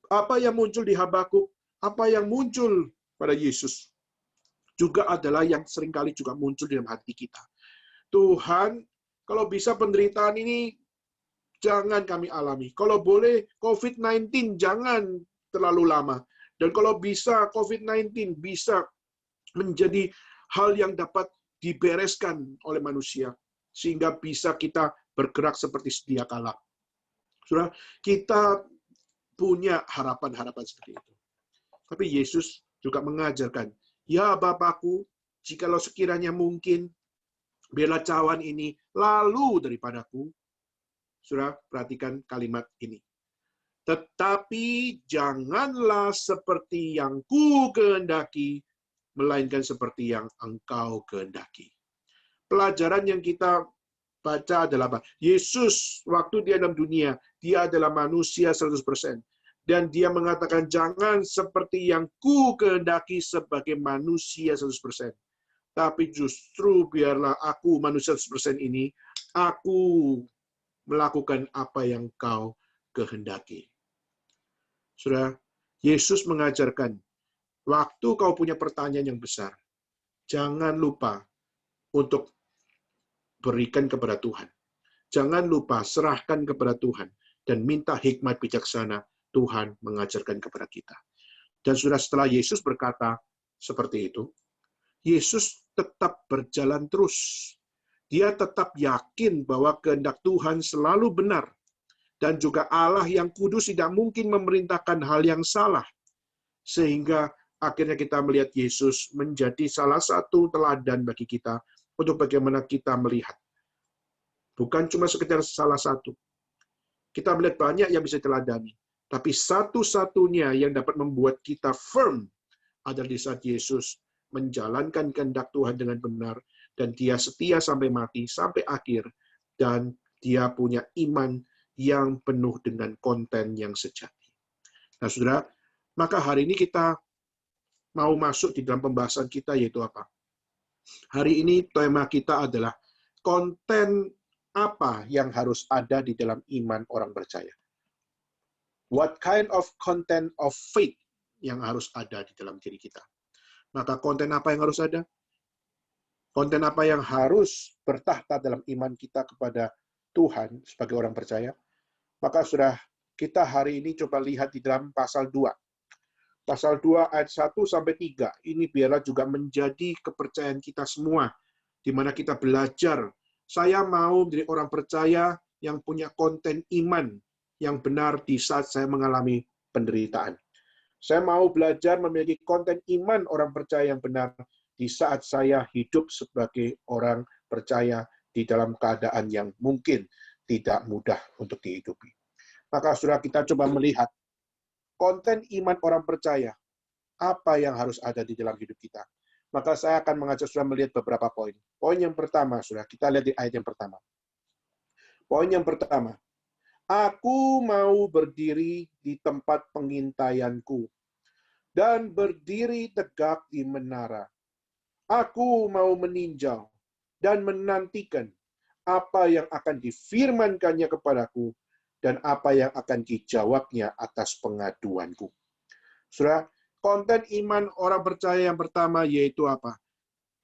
Apa yang muncul di Habakuk, apa yang muncul pada Yesus, juga adalah yang seringkali juga muncul di dalam hati kita. Tuhan, kalau bisa penderitaan ini jangan kami alami. Kalau boleh COVID-19 jangan terlalu lama. Dan kalau bisa COVID-19 bisa menjadi hal yang dapat dibereskan oleh manusia. Sehingga bisa kita bergerak seperti sedia kala. Saudara, kita punya harapan-harapan seperti itu. Tapi Yesus juga mengajarkan, "Ya Bapakku, jikalau sekiranya mungkin, biarlah cawan ini lalu daripadaku." Saudara, perhatikan kalimat ini. "Tetapi janganlah seperti yang ku kehendaki, melainkan seperti yang engkau kehendaki." Pelajaran yang kita baca adalah apa? Yesus, waktu dia dalam dunia, dia adalah manusia 100%. Dan dia mengatakan, jangan seperti yang ku kehendaki sebagai manusia 100%. Tapi justru biarlah aku manusia 100% ini, aku melakukan apa yang kau kehendaki. Saudara, Yesus mengajarkan, waktu kau punya pertanyaan yang besar, jangan lupa untuk berikan kepada Tuhan. Jangan lupa serahkan kepada Tuhan dan minta hikmat bijaksana Tuhan mengajarkan kepada kita. Dan sudah setelah Yesus berkata seperti itu, Yesus tetap berjalan terus. Dia tetap yakin bahwa kehendak Tuhan selalu benar. Dan juga Allah yang kudus tidak mungkin memerintahkan hal yang salah. Sehingga akhirnya kita melihat Yesus menjadi salah satu teladan bagi kita untuk bagaimana kita melihat. Bukan cuma sekedar salah satu. Kita melihat banyak yang bisa teladani. Tapi satu-satunya yang dapat membuat kita firm adalah di saat Yesus menjalankan kehendak Tuhan dengan benar, dan dia setia sampai mati, sampai akhir, dan dia punya iman yang penuh dengan konten yang sejati. Nah, saudara, maka hari ini kita mau masuk di dalam pembahasan kita, yaitu apa? Hari ini tema kita adalah konten apa yang harus ada di dalam iman orang percaya. What kind of content of faith yang harus ada di dalam diri kita? Maka konten apa yang harus ada? Konten apa yang harus bertahta dalam iman kita kepada Tuhan sebagai orang percaya? Maka sudah kita hari ini coba lihat di dalam pasal 2. Pasal 2 ayat 1-3. Ini biarlah juga menjadi kepercayaan kita semua, di mana kita belajar. Saya mau menjadi orang percaya yang punya konten iman yang benar di saat saya mengalami penderitaan. Saya mau belajar memiliki konten iman orang percaya yang benar di saat saya hidup sebagai orang percaya di dalam keadaan yang mungkin tidak mudah untuk dihidupi. Maka sudah kita coba melihat konten iman orang percaya, apa yang harus ada di dalam hidup kita. Maka saya akan mengajak sudah melihat beberapa poin. Poin yang pertama, sudah kita lihat di ayat yang pertama. Poin yang pertama, aku mau berdiri di tempat pengintaianku dan berdiri tegak di menara. Aku mau meninjau dan menantikan apa yang akan difirmankannya kepadaku dan apa yang akan dijawabnya atas pengaduanku. Saudara, konten iman orang percaya yang pertama yaitu apa?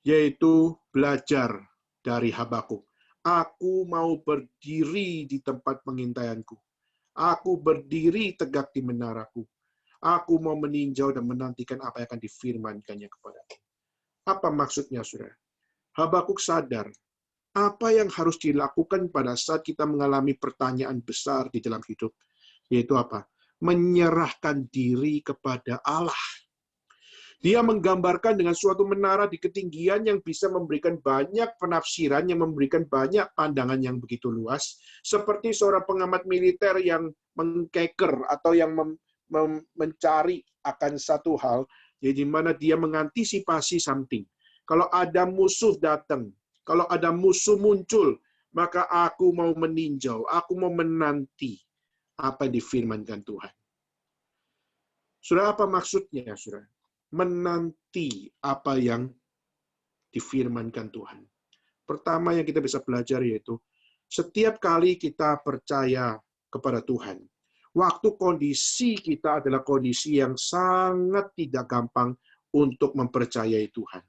Yaitu belajar dari Habakuk. Aku mau berdiri di tempat pengintaianku. Aku berdiri tegak di menaraku. Aku mau meninjau dan menantikan apa yang akan difirmankannya kepadaku. Apa maksudnya, saudara? Habakuk sadar apa yang harus dilakukan pada saat kita mengalami pertanyaan besar di dalam hidup. Yaitu apa? Menyerahkan diri kepada Allah. Dia menggambarkan dengan suatu menara di ketinggian yang bisa memberikan banyak penafsiran, yang memberikan banyak pandangan yang begitu luas, seperti seorang pengamat militer yang mengkeker atau yang mencari akan satu hal, di mana dia mengantisipasi something. Kalau ada musuh datang, kalau ada musuh muncul, maka aku mau meninjau, aku mau menanti apa yang difirmankan Tuhan. Saudara, apa maksudnya, saudara? Menanti apa yang difirmankan Tuhan. Pertama yang kita bisa belajar yaitu, setiap kali kita percaya kepada Tuhan, waktu kondisi kita adalah kondisi yang sangat tidak gampang untuk mempercayai Tuhan.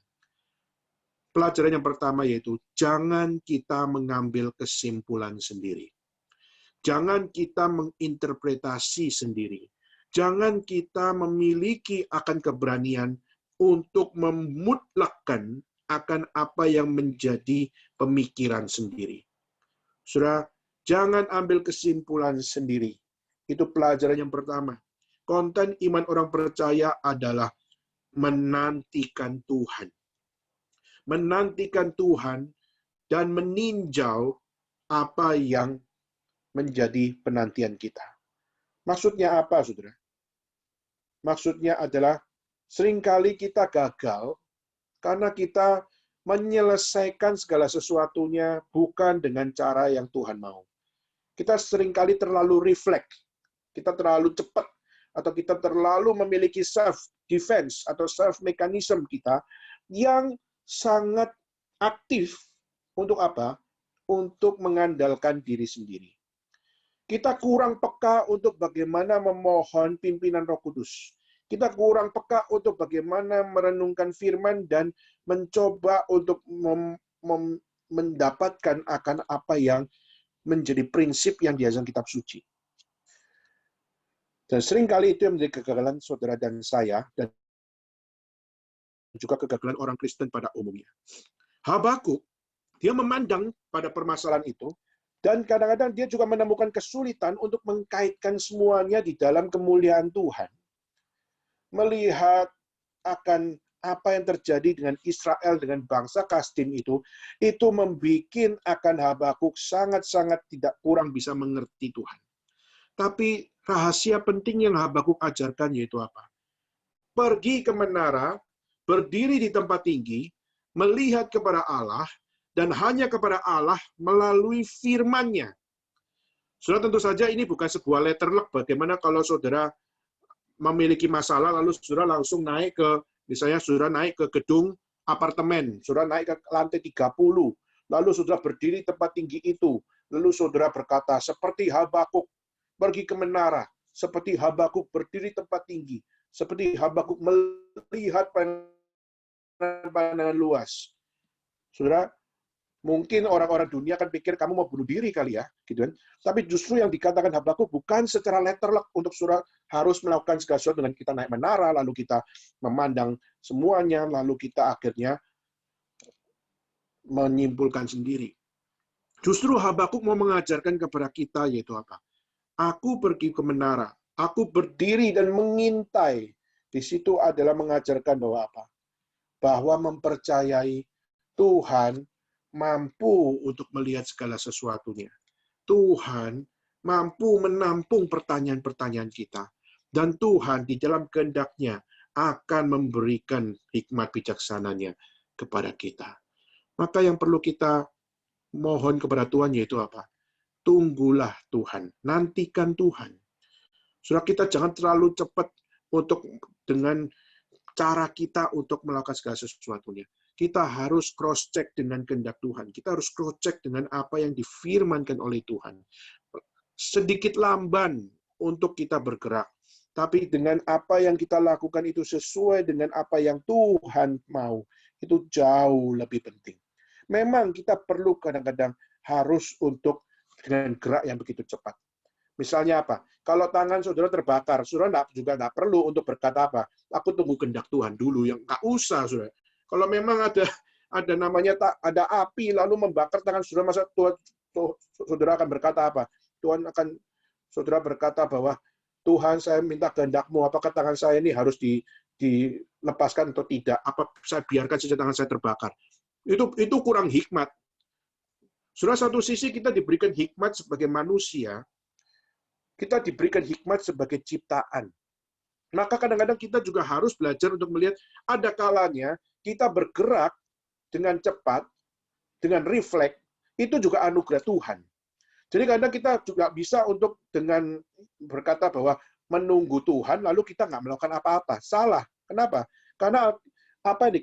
Pelajaran yang pertama yaitu, jangan kita mengambil kesimpulan sendiri. Jangan kita menginterpretasi sendiri. Jangan kita memiliki akan keberanian untuk memutlakkan akan apa yang menjadi pemikiran sendiri. Saudara, jangan ambil kesimpulan sendiri. Itu pelajaran yang pertama. Konten iman orang percaya adalah menantikan Tuhan. Menantikan Tuhan dan meninjau apa yang menjadi penantian kita. Maksudnya apa, saudara? Maksudnya adalah seringkali kita gagal karena kita menyelesaikan segala sesuatunya bukan dengan cara yang Tuhan mau. Kita seringkali terlalu refleks, kita terlalu cepat, atau kita terlalu memiliki self-defense atau self-mechanism kita yang sangat aktif untuk apa? Untuk mengandalkan diri sendiri. Kita kurang peka untuk bagaimana memohon pimpinan Roh Kudus. Kita kurang peka untuk bagaimana merenungkan firman dan mencoba untuk mendapatkan akan apa yang menjadi prinsip yang diajarkan kitab suci. Dan seringkali itu yang menjadi kegagalan saudara dan saya, dan juga kegagalan orang Kristen pada umumnya. Habakuk, dia memandang pada permasalahan itu, dan kadang-kadang dia juga menemukan kesulitan untuk mengkaitkan semuanya di dalam kemuliaan Tuhan. Melihat akan apa yang terjadi dengan Israel, dengan bangsa Kasdim itu membuat akan Habakuk sangat-sangat tidak kurang bisa mengerti Tuhan. Tapi rahasia penting yang Habakuk ajarkan yaitu apa? Pergi ke menara, berdiri di tempat tinggi, melihat kepada Allah, dan hanya kepada Allah melalui firman-Nya. Saudara, tentu saja ini bukan sebuah letterlock. Bagaimana kalau saudara memiliki masalah, lalu saudara langsung naik ke, misalnya saudara naik ke gedung apartemen, saudara naik ke lantai 30, lalu saudara berdiri di tempat tinggi itu, lalu saudara berkata, seperti Habakuk pergi ke menara, seperti Habakuk berdiri di tempat tinggi, seperti Habakuk melihat pandangan luas. Saudara, mungkin orang-orang dunia akan pikir kamu mau bunuh diri kali ya, gitu kan? Tapi justru yang dikatakan Habakuk bukan secara letterlock untuk surat harus melakukan segala sesuatu dengan kita naik menara, lalu kita memandang semuanya, lalu kita akhirnya menyimpulkan sendiri. Justru Habakuk mau mengajarkan kepada kita yaitu apa? Aku pergi ke menara, aku berdiri dan mengintai. Di situ adalah mengajarkan bahwa apa? Bahwa mempercayai Tuhan mampu untuk melihat segala sesuatunya. Tuhan mampu menampung pertanyaan-pertanyaan kita. Dan Tuhan di dalam kehendak-Nya akan memberikan hikmat bijaksananya kepada kita. Maka yang perlu kita mohon kepada Tuhan yaitu apa? Tunggulah Tuhan, nantikan Tuhan. Saudara, kita jangan terlalu cepat untuk dengan cara kita untuk melakukan segala sesuatunya. Kita harus cross-check dengan kehendak Tuhan. Kita harus cross-check dengan apa yang difirmankan oleh Tuhan. Sedikit lamban untuk kita bergerak. Tapi dengan apa yang kita lakukan itu sesuai dengan apa yang Tuhan mau. Itu jauh lebih penting. Memang kita perlu kadang-kadang harus untuk dengan gerak yang begitu cepat. Misalnya apa? Kalau tangan saudara terbakar, saudara juga nggak perlu untuk berkata apa? Aku tunggu kehendak Tuhan dulu, yang nggak usah, saudara. Kalau memang ada namanya ada api lalu membakar tangan saudara, masa saudara akan berkata apa? Saudara berkata bahwa Tuhan, saya minta kehendak-Mu, apakah tangan saya ini harus dilepaskan atau tidak, apa saya biarkan saja tangan saya terbakar. Itu kurang hikmat. Saudara, satu sisi kita diberikan hikmat sebagai manusia, kita diberikan hikmat sebagai ciptaan. Maka kadang-kadang kita juga harus belajar untuk melihat ada kalanya kita bergerak dengan cepat, dengan refleks, itu juga anugerah Tuhan. Jadi kadang kita juga bisa untuk dengan berkata bahwa menunggu Tuhan, lalu kita nggak melakukan apa-apa. Salah. Kenapa? Karena apa yang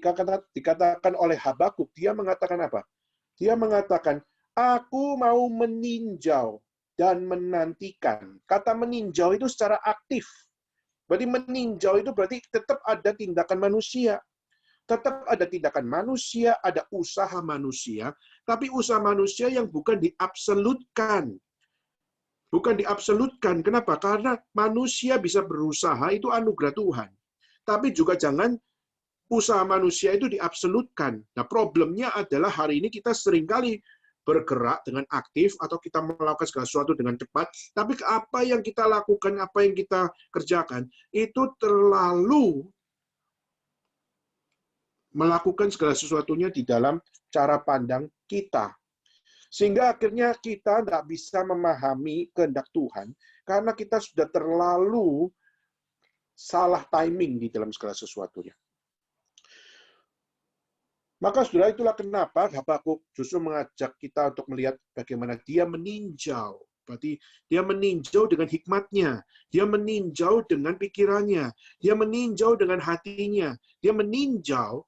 dikatakan oleh Habakuk, dia mengatakan apa? Dia mengatakan, aku mau meninjau dan menantikan. Kata meninjau itu secara aktif. Berarti meninjau itu berarti tetap ada tindakan manusia. Tetap ada tindakan manusia, ada usaha manusia, tapi usaha manusia yang bukan diabsolutkan. Bukan diabsolutkan. Kenapa? Karena manusia bisa berusaha, itu anugerah Tuhan. Tapi juga jangan usaha manusia itu diabsolutkan. Nah, problemnya adalah hari ini kita seringkali bergerak dengan aktif atau kita melakukan segala sesuatu dengan cepat, tapi apa yang kita lakukan, apa yang kita kerjakan, itu terlalu melakukan segala sesuatunya di dalam cara pandang kita. Sehingga akhirnya kita nggak bisa memahami kehendak Tuhan, karena kita sudah terlalu salah timing di dalam segala sesuatunya. Maka saudara, itulah kenapa Habakuk justru mengajak kita untuk melihat bagaimana dia meninjau. Berarti dia meninjau dengan hikmatnya, dia meninjau dengan pikirannya, dia meninjau dengan hatinya, dia meninjau,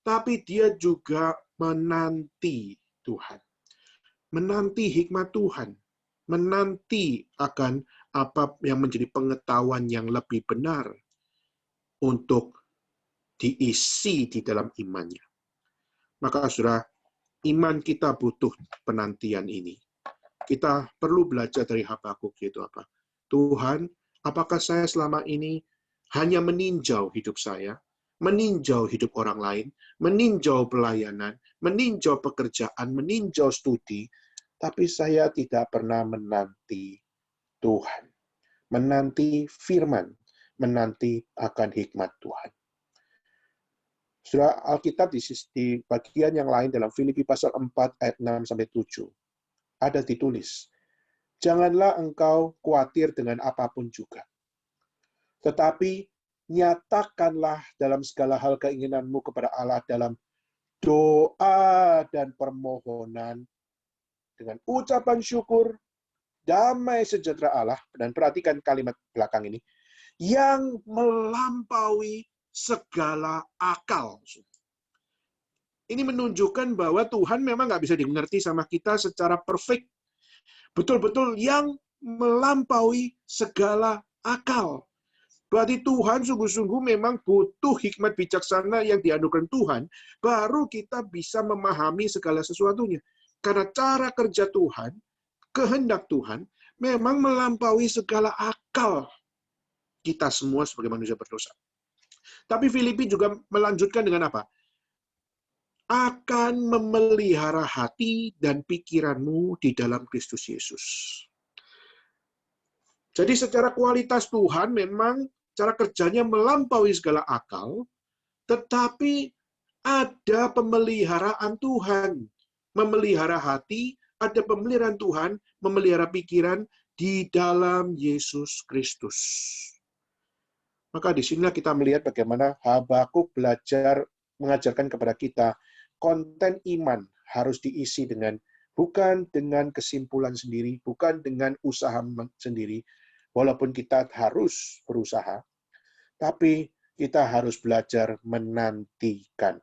tapi dia juga menanti Tuhan. Menanti hikmat Tuhan. Menanti akan apa yang menjadi pengetahuan yang lebih benar untuk diisi di dalam imannya. Maka saudara, iman kita butuh penantian ini. Kita perlu belajar dari Habakuk, yaitu apa? Tuhan, apakah saya selama ini hanya meninjau hidup saya, meninjau hidup orang lain, meninjau pelayanan, meninjau pekerjaan, meninjau studi, tapi saya tidak pernah menanti Tuhan, menanti firman, menanti akan hikmat Tuhan. Surah Alkitab di bagian yang lain dalam Filipi pasal 4 ayat 6-7 ada ditulis, janganlah engkau khawatir dengan apapun juga, tetapi nyatakanlah dalam segala hal keinginanmu kepada Allah dalam doa dan permohonan dengan ucapan syukur, damai sejahtera Allah, dan perhatikan kalimat belakang ini, yang melampaui segala akal. Ini menunjukkan bahwa Tuhan memang nggak bisa dimengerti sama kita secara perfect. Betul-betul yang melampaui segala akal. Berarti Tuhan sungguh-sungguh memang butuh hikmat bijaksana yang dianugerahkan Tuhan, baru kita bisa memahami segala sesuatunya. Karena cara kerja Tuhan, kehendak Tuhan, memang melampaui segala akal kita semua sebagai manusia berdosa. Tapi Filipi juga melanjutkan dengan apa? Akan memelihara hati dan pikiranmu di dalam Kristus Yesus. Jadi secara kualitas Tuhan memang cara kerjanya melampaui segala akal, tetapi ada pemeliharaan Tuhan. Memelihara hati, ada pemeliharaan Tuhan, memelihara pikiran di dalam Yesus Kristus. Maka di sinilah kita melihat bagaimana Habakuk belajar mengajarkan kepada kita konten iman harus diisi dengan bukan dengan kesimpulan sendiri, bukan dengan usaha sendiri, walaupun kita harus berusaha, tapi kita harus belajar menantikan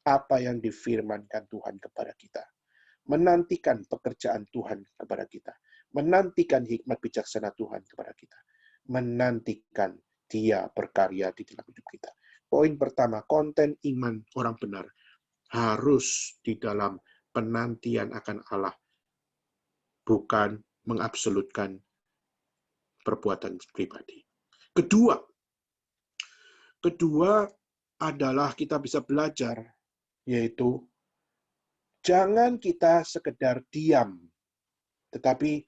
apa yang difirmankan Tuhan kepada kita. Menantikan pekerjaan Tuhan kepada kita. Menantikan hikmat bijaksana Tuhan kepada kita. Menantikan Dia berkarya di dalam hidup kita. Poin pertama, konten iman orang benar harus di dalam penantian akan Allah, bukan mengabsolutkan perbuatan pribadi. Kedua adalah kita bisa belajar, yaitu jangan kita sekedar diam, tetapi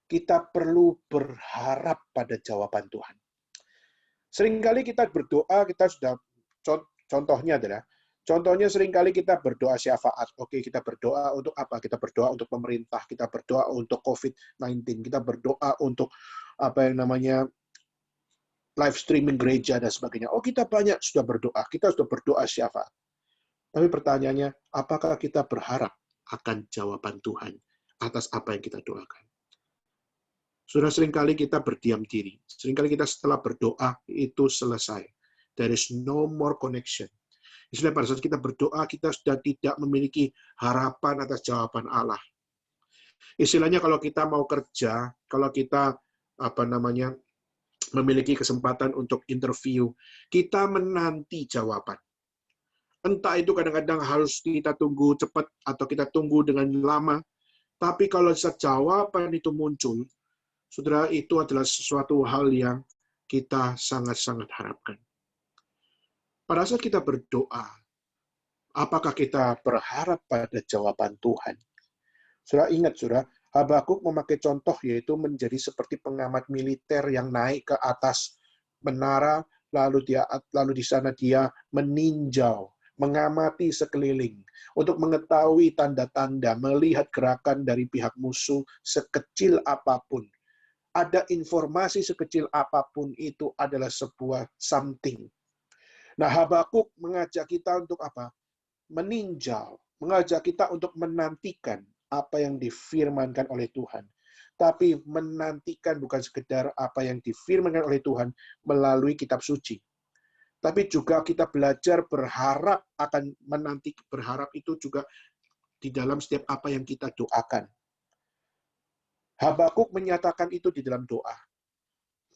kita perlu berharap pada jawaban Tuhan. Seringkali kita berdoa, kita sudah, contohnya seringkali kita berdoa syafaat. Oke, kita berdoa untuk apa? Kita berdoa untuk pemerintah, kita berdoa untuk COVID-19, kita berdoa untuk apa yang namanya live streaming gereja dan sebagainya. Oh, kita banyak sudah berdoa syafaat. Tapi pertanyaannya, apakah kita berharap akan jawaban Tuhan atas apa yang kita doakan? Sudah seringkali kita berdiam diri. Seringkali kita setelah berdoa, itu selesai. There is no more connection. Istilahnya pada saat kita berdoa, kita sudah tidak memiliki harapan atas jawaban Allah. Istilahnya kalau kita mau kerja, kalau kita memiliki kesempatan untuk interview, kita menanti jawaban. Entah itu kadang-kadang harus kita tunggu cepat atau kita tunggu dengan lama. Tapi kalau jawaban itu muncul, saudara, itu adalah sesuatu hal yang kita sangat-sangat harapkan. Pada saat kita berdoa, apakah kita berharap pada jawaban Tuhan? Saudara ingat, saudara, Habakuk memakai contoh yaitu menjadi seperti pengamat militer yang naik ke atas menara, lalu di sana dia meninjau, mengamati sekeliling untuk mengetahui tanda-tanda, melihat gerakan dari pihak musuh sekecil apapun. Ada informasi sekecil apapun itu adalah sebuah something. Nah, Habakuk mengajak kita untuk apa? Meninjau, mengajak kita untuk menantikan apa yang difirmankan oleh Tuhan. Tapi menantikan bukan sekedar apa yang difirmankan oleh Tuhan melalui kitab suci. Tapi juga kita belajar berharap akan berharap itu juga di dalam setiap apa yang kita doakan. Habakuk menyatakan itu di dalam doa.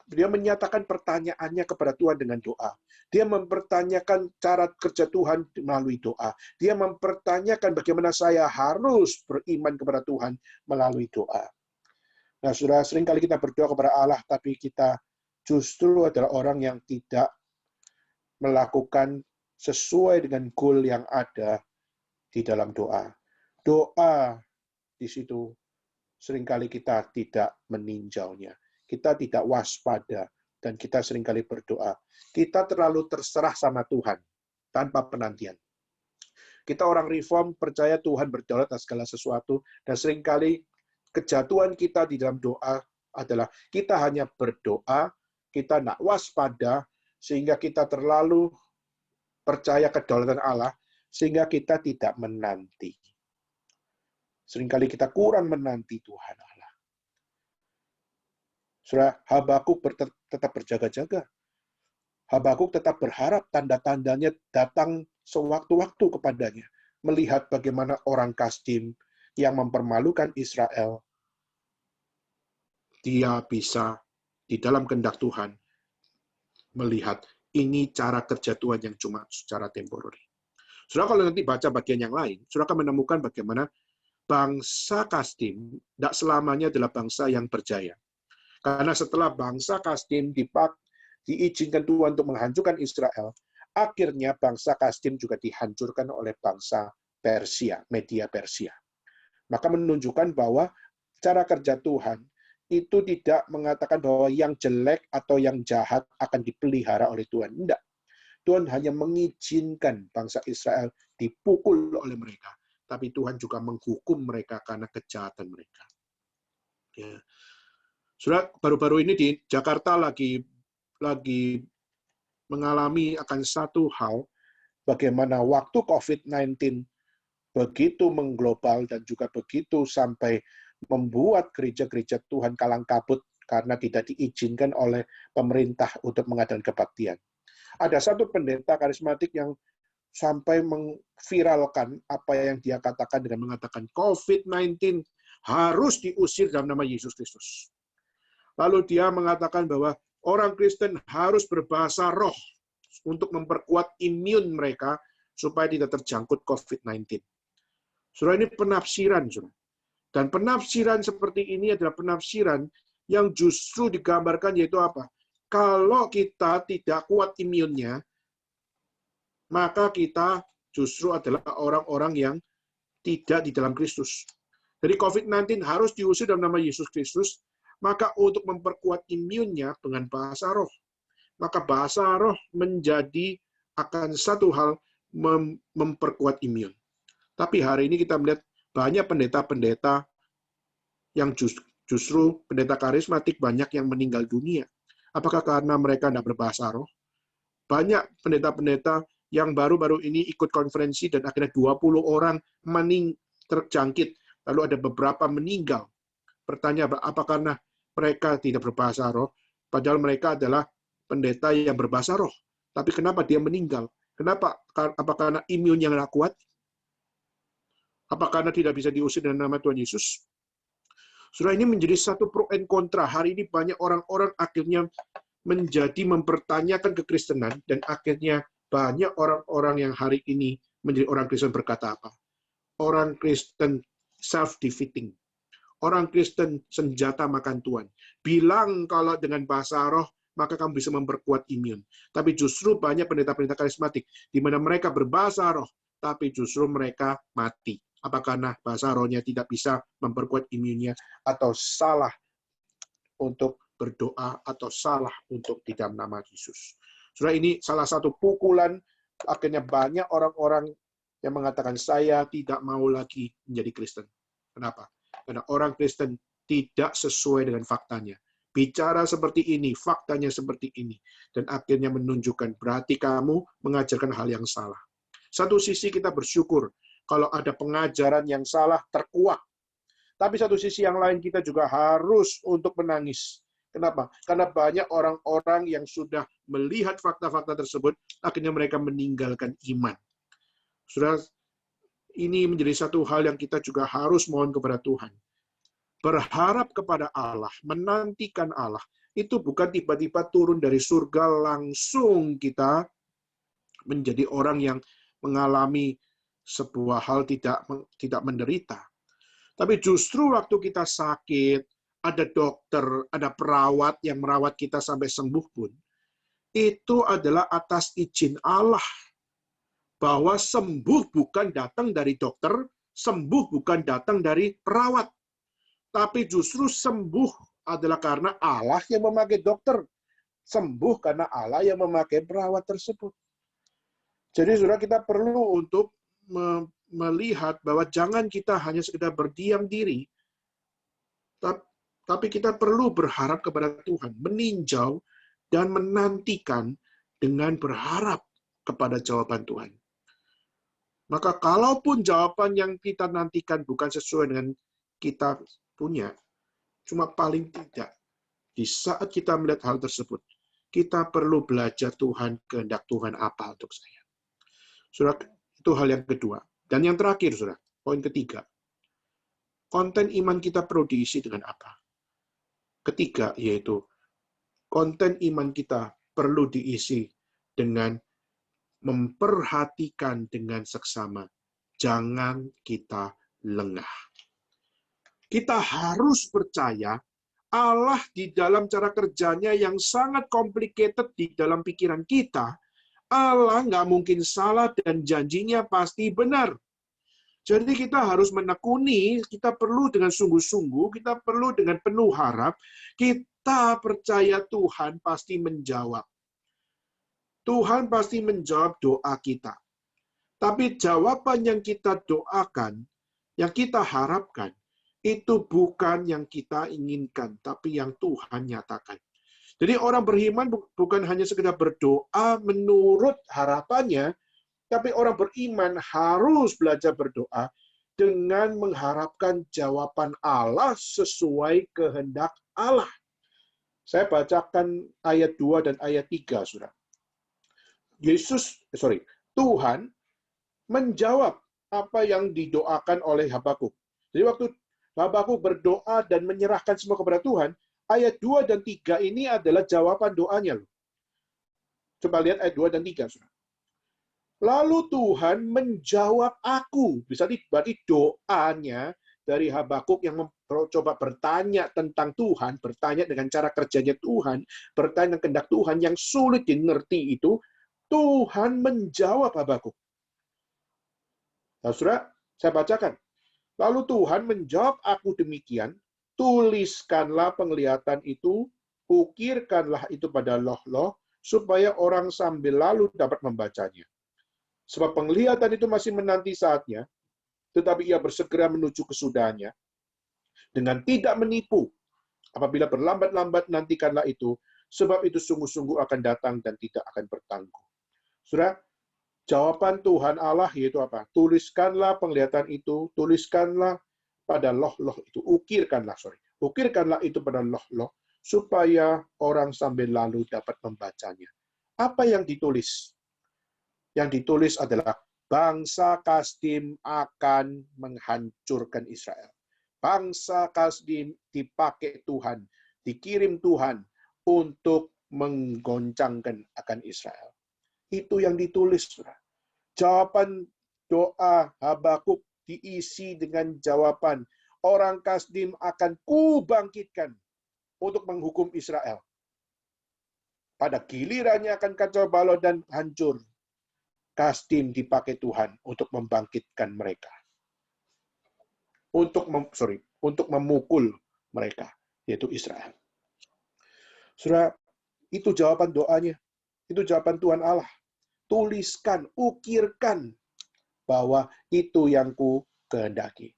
Dia menyatakan pertanyaannya kepada Tuhan dengan doa. Dia mempertanyakan cara kerja Tuhan melalui doa. Dia mempertanyakan bagaimana saya harus beriman kepada Tuhan melalui doa. Nah, saudara, seringkali kita berdoa kepada Allah, tapi kita justru adalah orang yang tidak melakukan sesuai dengan goal yang ada di dalam doa. Doa di situ seringkali kita tidak meninjaunya. Kita tidak waspada, dan kita seringkali berdoa. Kita terlalu terserah sama Tuhan, tanpa penantian. Kita orang reform, percaya Tuhan berdaulat atas segala sesuatu, dan seringkali kejatuhan kita di dalam doa adalah kita hanya berdoa, kita tidak waspada, sehingga kita terlalu percaya kedaulatan Allah, sehingga kita tidak menanti. Seringkali kita kurang menanti Tuhan Allah. Saudara, Habakuk tetap berjaga-jaga. Habakuk tetap berharap tanda-tandanya datang sewaktu-waktu kepadanya. Melihat bagaimana orang Kasdim yang mempermalukan Israel, dia bisa di dalam kehendak Tuhan melihat ini cara kerja Tuhan yang cuma secara temporary. Saudara, kalau nanti baca bagian yang lain, saudara akan menemukan bagaimana bangsa Kasdim tidak selamanya adalah bangsa yang berjaya. Karena setelah bangsa Kasdim diizinkan Tuhan untuk menghancurkan Israel, akhirnya bangsa Kasdim juga dihancurkan oleh bangsa Persia, media Persia. Maka menunjukkan bahwa cara kerja Tuhan itu tidak mengatakan bahwa yang jelek atau yang jahat akan dipelihara oleh Tuhan. Tidak. Tuhan hanya mengizinkan bangsa Israel dipukul oleh mereka. Tapi Tuhan juga menghukum mereka karena kejahatan mereka. Ya. Saudara, baru-baru ini di Jakarta lagi mengalami akan satu hal, bagaimana waktu COVID-19 begitu mengglobal dan juga begitu sampai membuat gereja-gereja Tuhan kalang kabut karena tidak diizinkan oleh pemerintah untuk mengadakan kebaktian. Ada satu pendeta karismatik yang sampai memviralkan apa yang dia katakan dengan mengatakan COVID-19 harus diusir dalam nama Yesus Kristus. Lalu dia mengatakan bahwa orang Kristen harus berbahasa roh untuk memperkuat imun mereka supaya tidak terjangkit COVID-19. Saudara, ini penafsiran, saudara. Dan penafsiran seperti ini adalah penafsiran yang justru digambarkan yaitu apa? Kalau kita tidak kuat imunnya, maka kita justru adalah orang-orang yang tidak di dalam Kristus. Jadi COVID-19 harus diusir dalam nama Yesus Kristus, maka untuk memperkuat imunnya dengan bahasa roh. maka bahasa roh menjadi akan satu hal memperkuat imun. Tapi hari ini kita melihat banyak pendeta-pendeta yang justru pendeta karismatik banyak yang meninggal dunia. Apakah karena mereka tidak berbahasa roh? Banyak pendeta-pendeta yang baru-baru ini ikut konferensi dan akhirnya 20 orang terjangkit, lalu ada beberapa meninggal. Pertanyaan, apa karena mereka tidak berbahasa roh? Padahal mereka adalah pendeta yang berbahasa roh. Tapi kenapa dia meninggal? Kenapa? Apa karena imun yang tidak kuat? Apa karena tidak bisa diusir dengan nama Tuhan Yesus? Saudara, ini menjadi satu pro and kontra. Hari ini banyak orang-orang akhirnya menjadi mempertanyakan kekristenan, dan akhirnya banyak orang-orang yang hari ini menjadi orang Kristen berkata apa? Orang Kristen self-defeating. Orang Kristen senjata makan Tuhan. Bilang kalau dengan bahasa roh, maka kamu bisa memperkuat imun. Tapi justru banyak pendeta-pendeta karismatik, di mana mereka berbahasa roh, tapi justru mereka mati. Apa karena bahasa rohnya tidak bisa memperkuat imunnya, atau salah untuk berdoa, atau salah untuk di dalam nama Yesus. Saudara, ini salah satu pukulan, akhirnya banyak orang-orang yang mengatakan, saya tidak mau lagi menjadi Kristen. Kenapa? Karena orang Kristen tidak sesuai dengan faktanya. Bicara seperti ini, faktanya seperti ini. Dan akhirnya menunjukkan, berarti kamu mengajarkan hal yang salah. Satu sisi kita bersyukur, kalau ada pengajaran yang salah, terkuak. Tapi satu sisi yang lain, kita juga harus untuk menangis. Kenapa? Karena banyak orang-orang yang sudah melihat fakta-fakta tersebut, akhirnya mereka meninggalkan iman. Saudara, ini menjadi satu hal yang kita juga harus mohon kepada Tuhan. Berharap kepada Allah, menantikan Allah, itu bukan tiba-tiba turun dari surga langsung kita menjadi orang yang mengalami sebuah hal tidak menderita. Tapi justru waktu kita sakit, ada dokter, ada perawat yang merawat kita sampai sembuh pun, itu adalah atas izin Allah. Bahwa sembuh bukan datang dari dokter, sembuh bukan datang dari perawat. Tapi justru sembuh adalah karena Allah yang memakai dokter. Sembuh karena Allah yang memakai perawat tersebut. Jadi saudara, kita perlu untuk melihat bahwa jangan kita hanya sekedar berdiam diri, tapi kita perlu berharap kepada Tuhan, meninjau dan menantikan dengan berharap kepada jawaban Tuhan. Maka kalaupun jawaban yang kita nantikan bukan sesuai dengan kita punya, cuma paling tidak, di saat kita melihat hal tersebut, kita perlu belajar Tuhan, kehendak Tuhan apa untuk saya. Saudara, itu hal yang kedua. Dan yang terakhir, saudara, poin ketiga. Konten iman kita perlu diisi dengan apa? Ketiga, yaitu konten iman kita perlu diisi dengan memperhatikan dengan seksama. Jangan kita lengah. Kita harus percaya Allah di dalam cara kerjanya yang sangat complicated di dalam pikiran kita, Allah nggak mungkin salah dan janjinya pasti benar. Jadi kita harus menekuni, kita perlu dengan sungguh-sungguh, kita perlu dengan penuh harap, kita percaya Tuhan pasti menjawab. Tuhan pasti menjawab doa kita. Tapi jawaban yang kita doakan, yang kita harapkan, itu bukan yang kita inginkan, tapi yang Tuhan nyatakan. Jadi orang beriman bukan hanya sekedar berdoa menurut harapannya, tapi orang beriman harus belajar berdoa dengan mengharapkan jawaban Allah sesuai kehendak Allah. Saya bacakan ayat 2 dan ayat 3, Saudara. Tuhan menjawab apa yang didoakan oleh Habakuk. Jadi waktu Habakuk berdoa dan menyerahkan semua kepada Tuhan, ayat 2 dan 3 ini adalah jawaban doanya. Coba lihat ayat 2 dan 3. Saudara. Lalu Tuhan menjawab aku. Bisa berarti doanya dari Habakuk yang coba bertanya tentang Tuhan, bertanya dengan cara kerjanya Tuhan, bertanya dengan kehendak Tuhan yang sulit dimengerti itu, Tuhan menjawab Habakuk. Nah, saudara, saya bacakan. Lalu Tuhan menjawab aku demikian, tuliskanlah penglihatan itu, ukirkanlah itu pada loh-loh, supaya orang sambil lalu dapat membacanya. Sebab penglihatan itu masih menanti saatnya, tetapi ia bersegera menuju kesudahannya, dengan tidak menipu. Apabila berlambat-lambat, nantikanlah itu, sebab itu sungguh-sungguh akan datang dan tidak akan bertangguh. Saudara, jawaban Tuhan Allah yaitu apa? Tuliskanlah penglihatan itu, tuliskanlah pada loh-loh itu, ukirkanlah itu pada loh-loh, supaya orang sambil lalu dapat membacanya. Apa yang ditulis? Yang ditulis adalah bangsa Kasdim akan menghancurkan Israel. Bangsa Kasdim dipakai Tuhan, dikirim Tuhan untuk menggoncangkan akan Israel. Itu yang ditulis. Jawaban doa Habakuk diisi dengan jawaban, orang Kasdim akan kubangkitkan untuk menghukum Israel. Pada gilirannya akan kacau balau dan hancur. Kasdim dipakai Tuhan untuk membangkitkan mereka. Untuk memukul mereka, yaitu Israel. Saudara, itu jawaban doanya. Itu jawaban Tuhan Allah. Tuliskan, ukirkan bahwa itu yang ku kehendaki.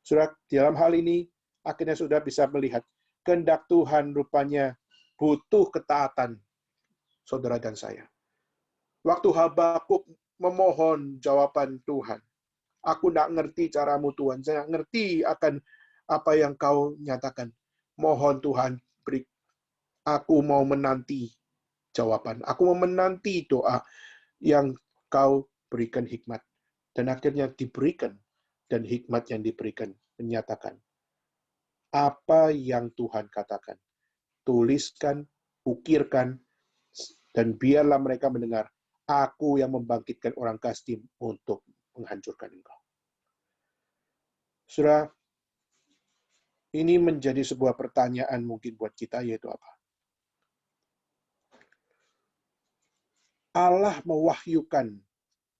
Saudara, dalam hal ini akhirnya sudah bisa melihat kehendak Tuhan rupanya butuh ketaatan saudara dan saya. Waktu Habakuk memohon jawaban Tuhan, aku tidak ngerti caramu Tuhan, saya ngerti akan apa yang kau nyatakan. Mohon Tuhan, beri, aku mau menanti jawaban, aku mau menanti doa yang kau berikan hikmat. Dan akhirnya diberikan, dan hikmat yang diberikan menyatakan apa yang Tuhan katakan. Tuliskan, ukirkan, dan biarlah mereka mendengar, aku yang membangkitkan orang Kasdim untuk menghancurkan engkau. Saudara, ini menjadi sebuah pertanyaan mungkin buat kita, yaitu apa? Allah mewahyukan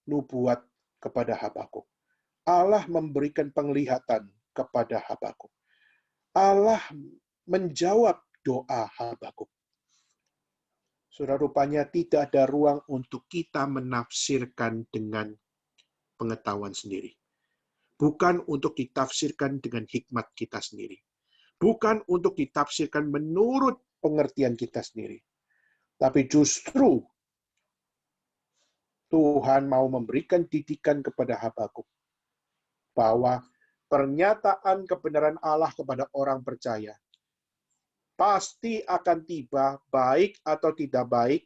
nubuat kepada Habakuk. Allah memberikan penglihatan kepada Habakuk. Allah menjawab doa Habakuk. Saudara, rupanya tidak ada ruang untuk kita menafsirkan dengan pengetahuan sendiri. Bukan untuk ditafsirkan dengan hikmat kita sendiri. Bukan untuk ditafsirkan menurut pengertian kita sendiri. Tapi justru Tuhan mau memberikan didikan kepada Habakuk bahwa pernyataan kebenaran Allah kepada orang percaya pasti akan tiba, baik atau tidak baik,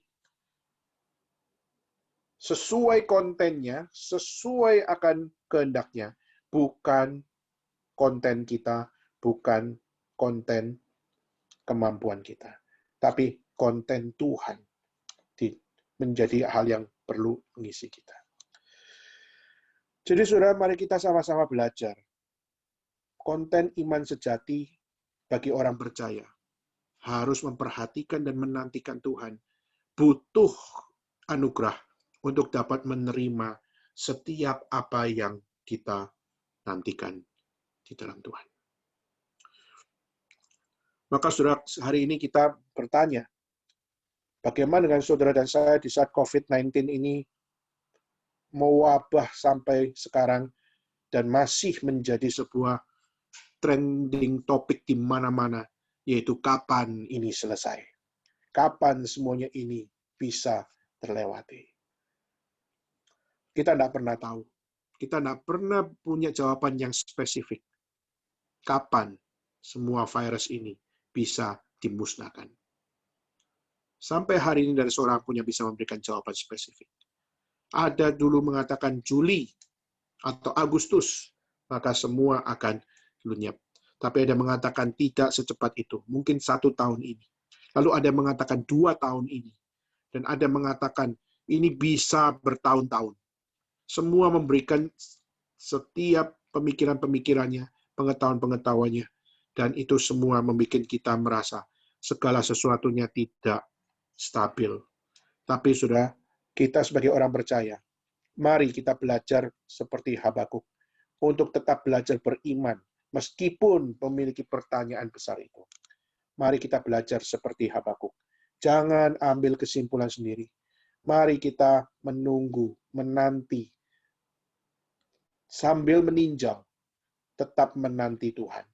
sesuai kontennya, sesuai akan kehendaknya, bukan konten kita, bukan konten kemampuan kita, tapi konten Tuhan menjadi hal yang perlu mengisi kita. Jadi saudara, mari kita sama-sama belajar. Konten iman sejati bagi orang percaya harus memperhatikan dan menantikan Tuhan. Butuh anugerah untuk dapat menerima setiap apa yang kita nantikan di dalam Tuhan. Maka saudara, hari ini kita bertanya, bagaimana dengan saudara dan saya di saat COVID-19 ini mewabah sampai sekarang dan masih menjadi sebuah trending topik di mana-mana, yaitu kapan ini selesai. Kapan semuanya ini bisa terlewati. Kita tidak pernah tahu. Kita tidak pernah punya jawaban yang spesifik. Kapan semua virus ini bisa dimusnahkan. Sampai hari ini dari seorang pun yang bisa memberikan jawaban spesifik. Ada dulu mengatakan Juli atau Agustus, maka semua akan lenyap. Tapi ada mengatakan tidak secepat itu, mungkin 1 tahun ini. Lalu ada yang mengatakan 2 tahun ini. Dan ada yang mengatakan ini bisa bertahun-tahun. Semua memberikan setiap pemikiran-pemikirannya, pengetahuan-pengetahuannya. Dan itu semua membuat kita merasa segala sesuatunya tidak stabil. Tapi sudah, kita sebagai orang percaya, mari kita belajar seperti Habakuk. Untuk tetap belajar beriman, meskipun memiliki pertanyaan besar itu. Mari kita belajar seperti Habakuk. Jangan ambil kesimpulan sendiri. Mari kita menunggu, menanti, sambil meninjau, tetap menanti Tuhan.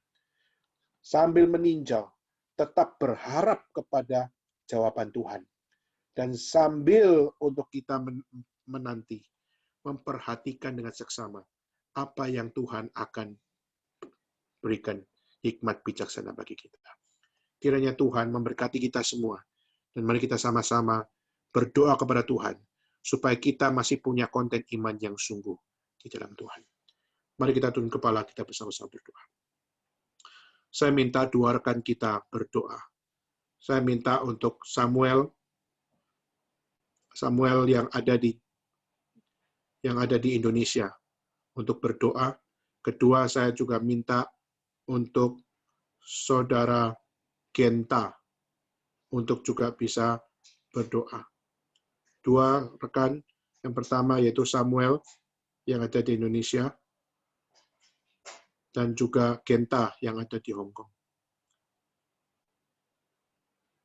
Sambil meninjau, tetap berharap kepada jawaban Tuhan. Dan sambil untuk kita menanti, memperhatikan dengan seksama apa yang Tuhan akan berikan hikmat bijaksana bagi kita. Kiranya Tuhan memberkati kita semua. Dan mari kita sama-sama berdoa kepada Tuhan, supaya kita masih punya konten iman yang sungguh di dalam Tuhan. Mari kita tunduk kepala, kita bersama-sama berdoa. Saya minta dua rekan kita berdoa. Saya minta untuk Samuel yang ada di Indonesia untuk berdoa. Kedua, saya juga minta untuk saudara Genta untuk juga bisa berdoa. Dua rekan, yang pertama yaitu Samuel yang ada di Indonesia, dan juga Genta yang ada di Hong Kong.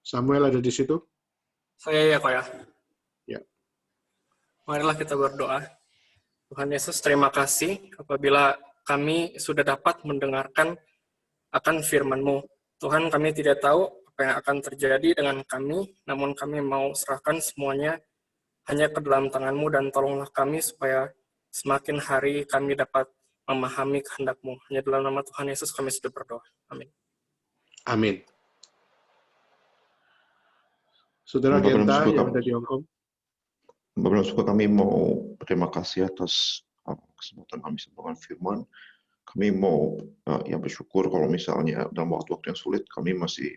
Samuel ada di situ? Saya ya, Kak ya. Ya. Marilah kita berdoa. Tuhan Yesus, terima kasih apabila kami sudah dapat mendengarkan akan firman-Mu. Tuhan, kami tidak tahu apa yang akan terjadi dengan kami, namun kami mau serahkan semuanya hanya ke dalam tangan-Mu, dan tolonglah kami supaya semakin hari kami dapat memahami kehendak-Mu. Hanya dalam nama Tuhan Yesus kami sudah berdoa. Amin. Amin. Saudara Genta yang ada di Hong Kong. Bapak Suka, kami mau berterima kasih atas kesempatan kami sampaikan firman. Kami mau bersyukur kalau misalnya dalam waktu-waktu yang sulit kami masih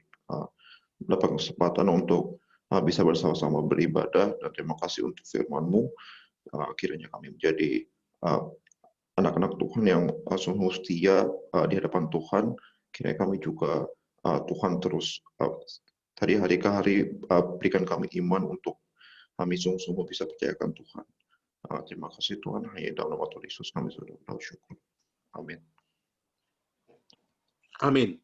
mendapat kesempatan untuk bisa bersama-sama beribadah, dan terima kasih untuk firman-Mu. Kiranya kami menjadi anak-anak Tuhan yang sungguh setia di hadapan Tuhan. Kiranya kami juga Tuhan terus hari ke hari berikan kami iman untuk kami sungguh-sungguh bisa percayakan Tuhan. Terima kasih Tuhan, hanya dalam nama Tuhan Yesus kami sudah bersyukur. Amin. Amin.